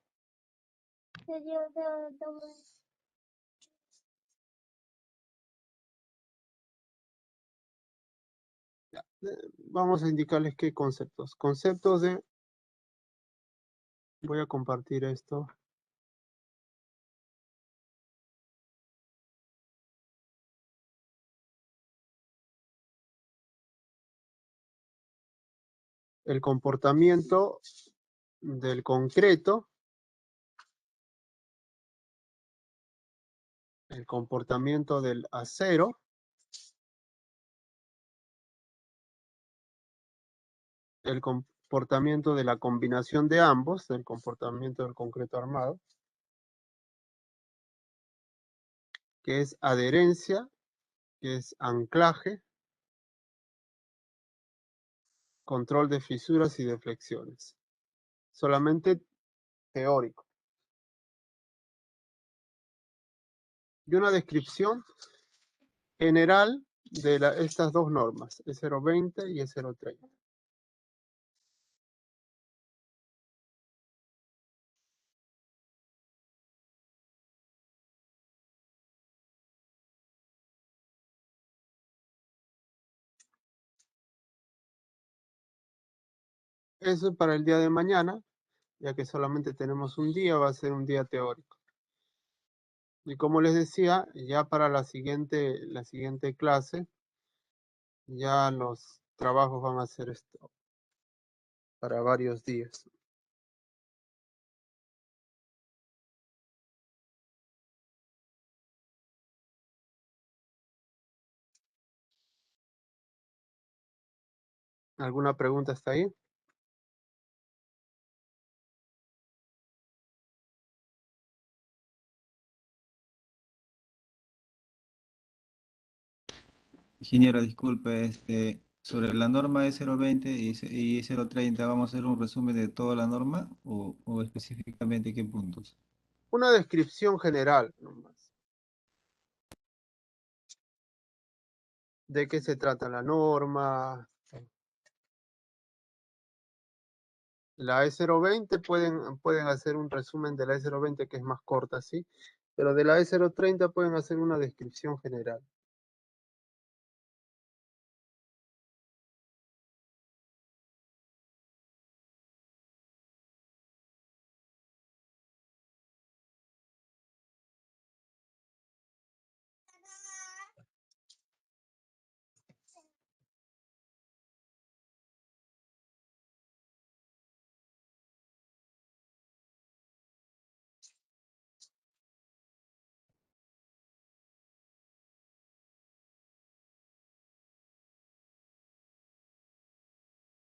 vamos a indicarles qué conceptos. Conceptos de... Voy a compartir esto. El comportamiento del concreto, el comportamiento del acero, el comportamiento de la combinación de ambos, del comportamiento del concreto armado, que es adherencia, que es anclaje, control de fisuras y de flexiones. Solamente teórico. Y una descripción general de estas dos normas, E020 y E030. Eso para el día de mañana, ya que solamente tenemos un día, va a ser un día teórico. Y como les decía, ya para la siguiente clase, ya los trabajos van a ser esto para varios días. ¿Alguna pregunta hasta ahí? Ingeniero, disculpe, sobre la norma E020 y E030, ¿vamos a hacer un resumen de toda la norma o específicamente qué puntos? Una descripción general nomás. ¿De qué se trata la norma? La E020 pueden hacer un resumen de la E020 que es más corta, ¿sí? Pero de la E030 pueden hacer una descripción general.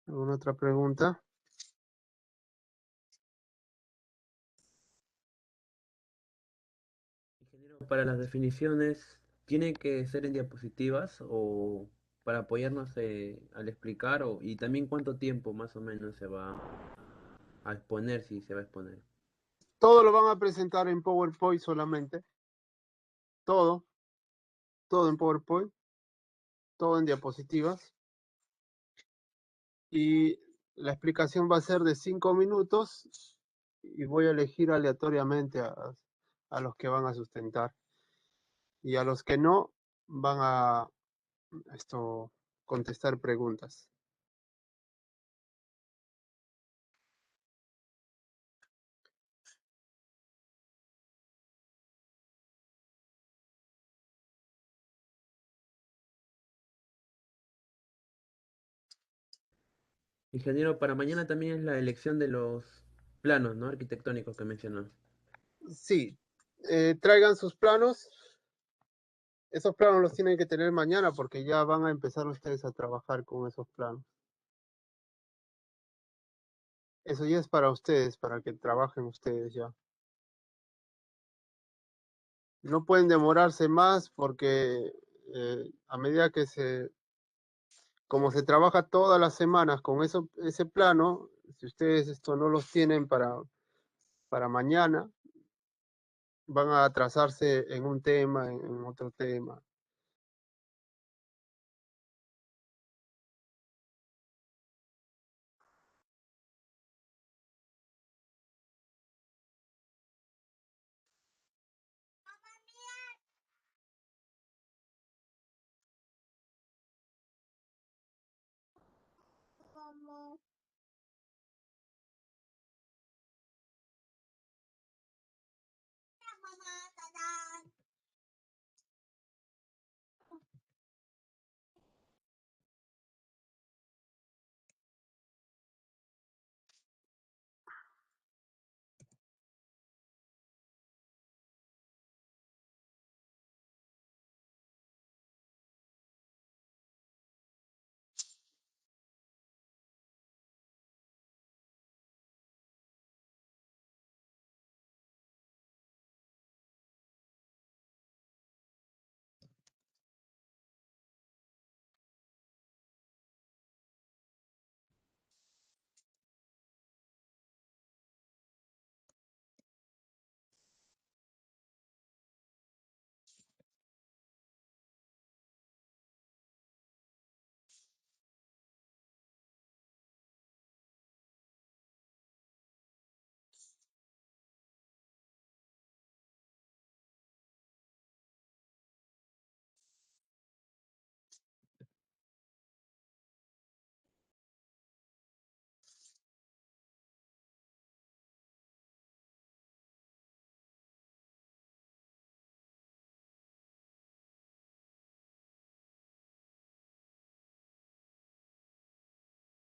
¿Alguna otra pregunta? Ingeniero, para las definiciones, ¿tiene que ser en diapositivas o para apoyarnos al explicar? Y también cuánto tiempo más o menos se va a exponer, si se va a exponer. Todo lo van a presentar en PowerPoint solamente. Todo en PowerPoint, todo en diapositivas. Y la explicación va a ser de 5 minutos y voy a elegir aleatoriamente a los que van a sustentar. Y a los que no, van a contestar preguntas. Ingeniero, para mañana también es la elección de los planos, ¿no? Arquitectónicos que mencionó. Sí, traigan sus planos. Esos planos los tienen que tener mañana porque ya van a empezar ustedes a trabajar con esos planos. Eso ya es para ustedes, para que trabajen ustedes ya. No pueden demorarse más porque a medida que como se trabaja todas las semanas con ese plano, si ustedes esto no los tienen para mañana, van a atrasarse en un tema, en otro tema.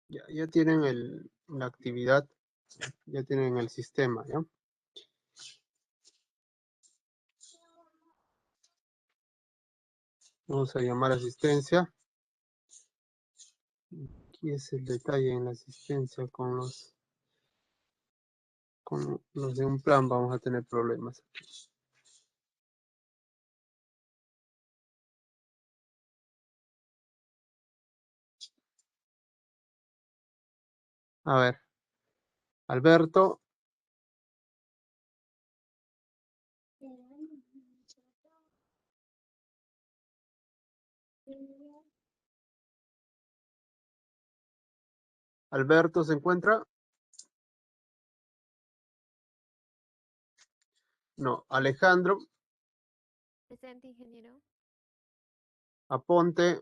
Ya tienen la actividad, ya tienen el sistema, ¿ya? Vamos a llamar asistencia. Aquí es el detalle en la asistencia con los de un plan vamos a tener problemas. A ver, Alberto. Alberto se encuentra. No, Alejandro. Presente, ingeniero. Aponte.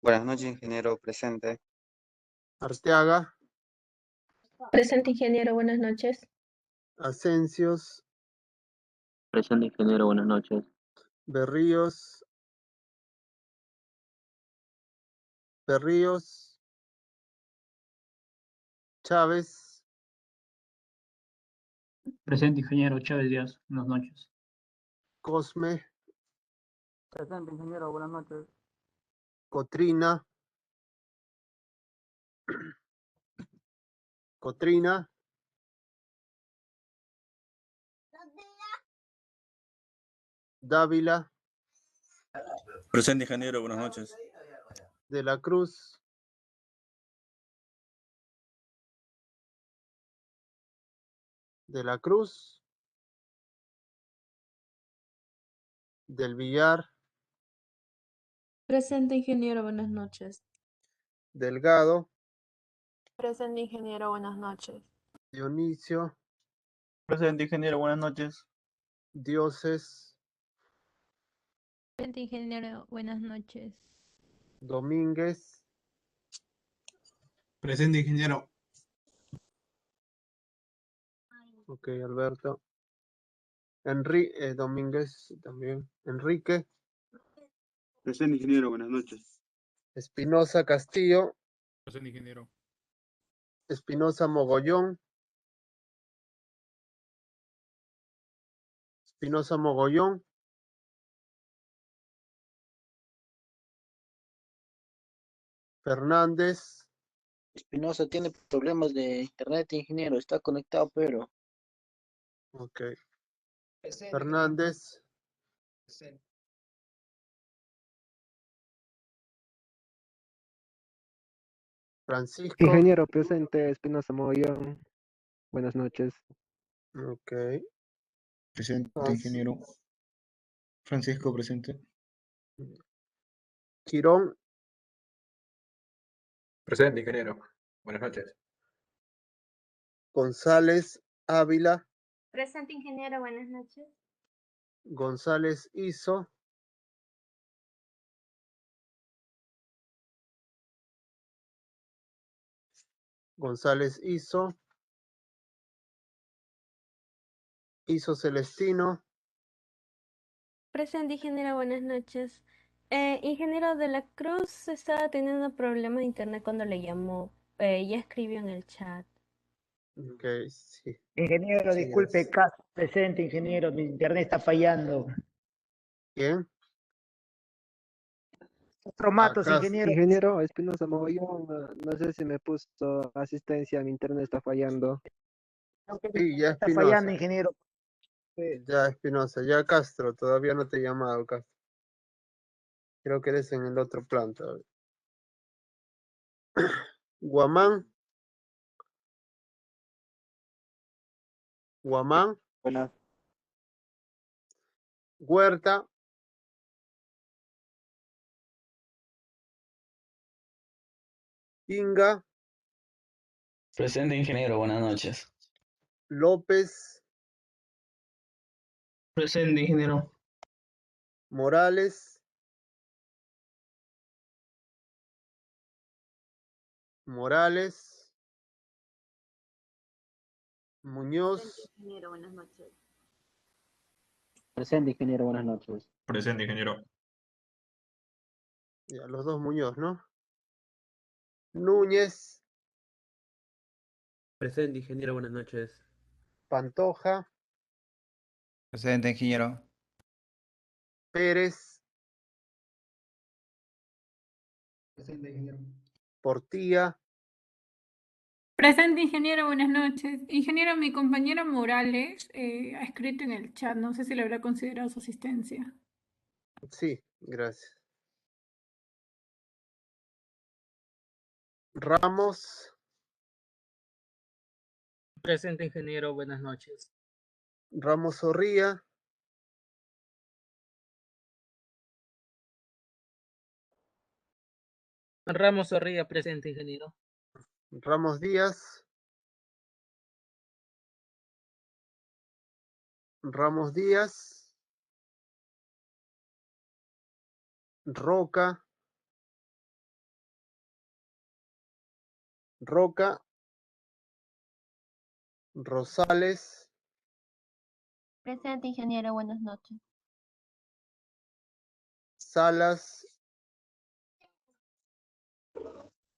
Buenas noches, ingeniero presente. Arteaga. Presente, ingeniero, buenas noches. Asencios. Presente, ingeniero, buenas noches. Berríos. Chávez. Presente, ingeniero Chávez Díaz. Buenas noches. Cosme. Presente, ingeniero, buenas noches. Cotrina. Cotrina. Dávila. Presente, ingeniero, buenas noches. De la Cruz. De la Cruz. Del Villar. Presente, ingeniero, buenas noches. Delgado. Presente, ingeniero, buenas noches. Dionisio. Presente, ingeniero, buenas noches. Dioses. Presente, ingeniero, buenas noches. Domínguez. Presente, ingeniero. Ok, Alberto. Domínguez también. Enrique. Presente, ingeniero, buenas noches. Espinosa Castillo. Presente, ingeniero. Espinosa Mogollón. Espinosa Mogollón. Fernández. Espinosa tiene problemas de internet, ingeniero. Está conectado, pero. Ok. Fernández. Francisco. Ingeniero presente, Espinosa Mogollón. Buenas noches. Ok. Presente, ingeniero. Francisco, presente. Quirón. Presente, ingeniero. Buenas noches. González Ávila. Presente, ingeniero, buenas noches. González Iso. González Iso. Iso Celestino. Presente, ingeniero, buenas noches. Ingeniero de la Cruz estaba teniendo problemas de internet cuando le llamó. Ya escribió en el chat. Ok, sí. Ingeniero, Sí, disculpe, es. caso presente, ingeniero, mi internet está fallando. ¿Quién? Otro Matos, Acá. ingeniero. Ingeniero Espinosa Mogollón, no sé si me puso asistencia, mi internet está fallando. Sí, ya Está fallando, Espinosa. ingeniero. Ya Espinosa. Ya Castro. Todavía no te he llamado, Castro. Creo que eres en el otro plan todavía. Guamán. Guamán. Buenas. Huerta. Inga. Presente, ingeniero, buenas noches. López. Presente, ingeniero. Morales. Morales. Muñoz. Ingeniero, buenas noches. Presente, ingeniero, buenas noches. Presente, ingeniero. Ya, los dos Muñoz, ¿no? Núñez, Presente, ingeniero, buenas noches. Pantoja, Presente, ingeniero. Pérez, Presente, ingeniero. Portilla, Presente, ingeniero, buenas noches. Ingeniero, mi compañera Morales ha escrito en el chat, no sé si le habrá considerado su asistencia. sí, gracias. Ramos, Presente, ingeniero, buenas noches. Ramos Zorrilla, Ramos Zorrilla, presente, ingeniero. Ramos Díaz, Ramos Díaz, Roca, Roca, Rosales, Presente, ingeniero, buenas noches. Salas,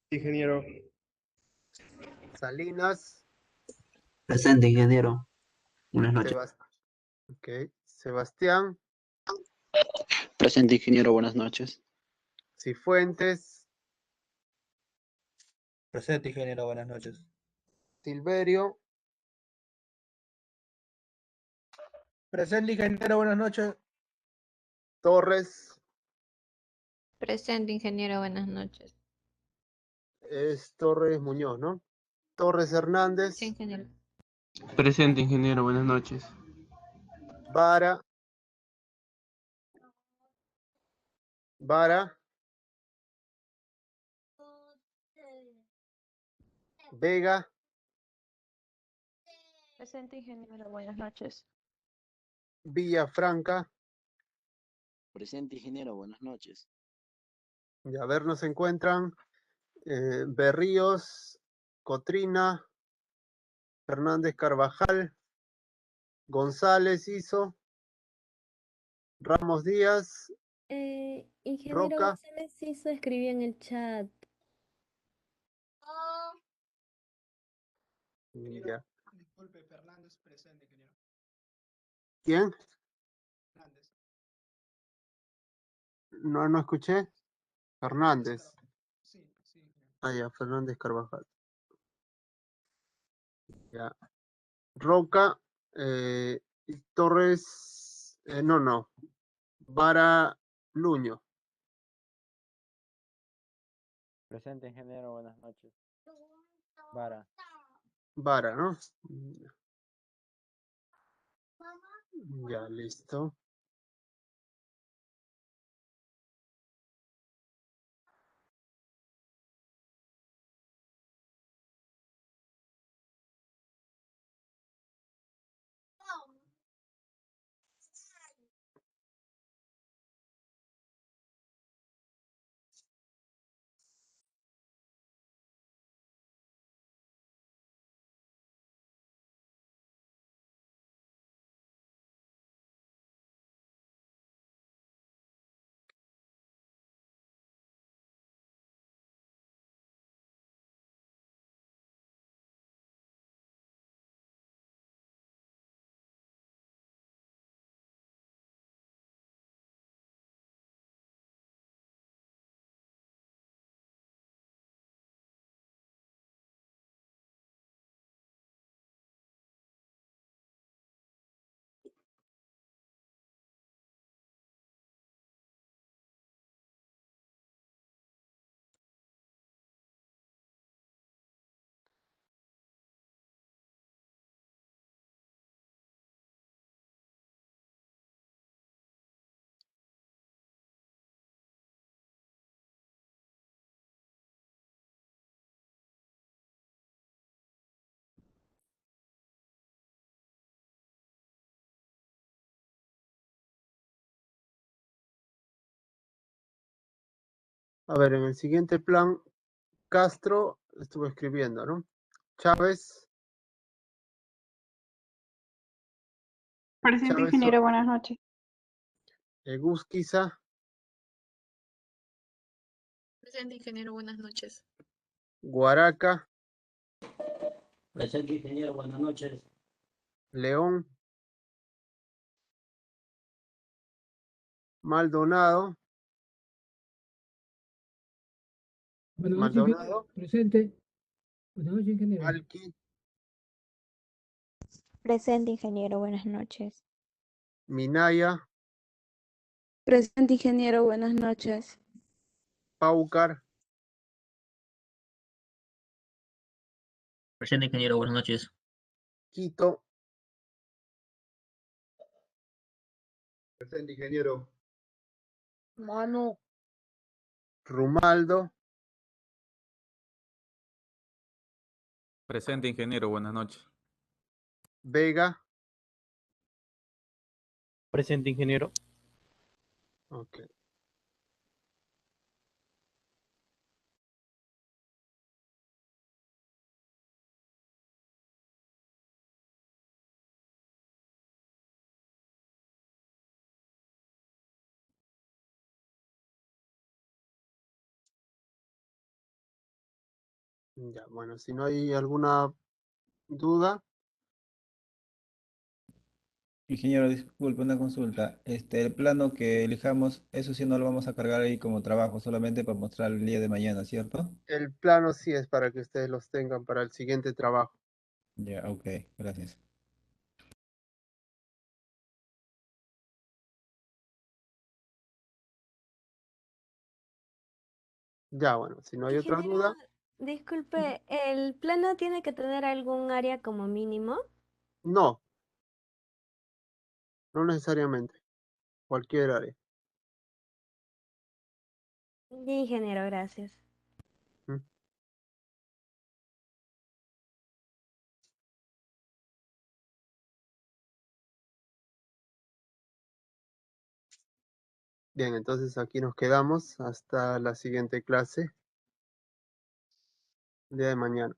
Ingeniero. Salinas, Presente, ingeniero. Buenas noches. Sebastián, Presente, ingeniero, buenas noches. Cifuentes, Presente, ingeniero, buenas noches. Silverio, Presente, ingeniero, buenas noches. Torres, Presente, ingeniero, buenas noches. es Torres Muñoz, ¿no? Torres Hernández, Sí, ingeniero. Presente, ingeniero, buenas noches. Vara, Vega, Presente, ingeniero, buenas noches. Villafranca, Presente, ingeniero, buenas noches. y a ver, nos encuentran Berríos, Cotrina, Fernández Carvajal, González Hizo, Ramos Díaz, Ingeniero Roca. González hizo escribió en el chat. Ya. Disculpe, Fernández, presente, ingeniero. ¿Quién? Fernández. No escuché. Fernández. Sí, sí. Ah, ya, Fernández Carvajal. Ya. Roca, Torres, no. Vara Luño. Presente, ingeniero, buenas noches. Vara. Vara, ¿no? Ya, listo. A ver, en el siguiente plan, Castro estuvo escribiendo, ¿no? Chávez. Presente, Chávez, ingeniero, buenas noches. Egusquiza, Presente, ingeniero, buenas noches. Guaraca, Presente, ingeniero, buenas noches. León, Buenas Maldonado, noches, ingeniero. Maldonado, Presente. Buenas noches, ingeniero. Alqui, Presente, ingeniero, buenas noches. Minaya, Presente, ingeniero, buenas noches. Paucar, Presente, ingeniero, buenas noches. Quito, Presente, ingeniero. Mano, Rumaldo, Presente, ingeniero, buenas noches. Vega. Presente, ingeniero. Ok. Ya, bueno, si no hay alguna duda, Ingeniero, disculpe, una consulta. El plano que elijamos, eso sí no lo vamos a cargar ahí como trabajo, solamente para mostrar el día de mañana, ¿cierto? el plano sí es para que ustedes los tengan para el siguiente trabajo. Ya, ok, gracias. Ya, bueno, si no hay otra Ingeniero, duda, disculpe, ¿el plano tiene que tener algún área como mínimo? no, no necesariamente, cualquier área. Ya, ingeniero, gracias. ¿Mm? Bien, entonces aquí nos quedamos hasta la siguiente clase, el día de mañana.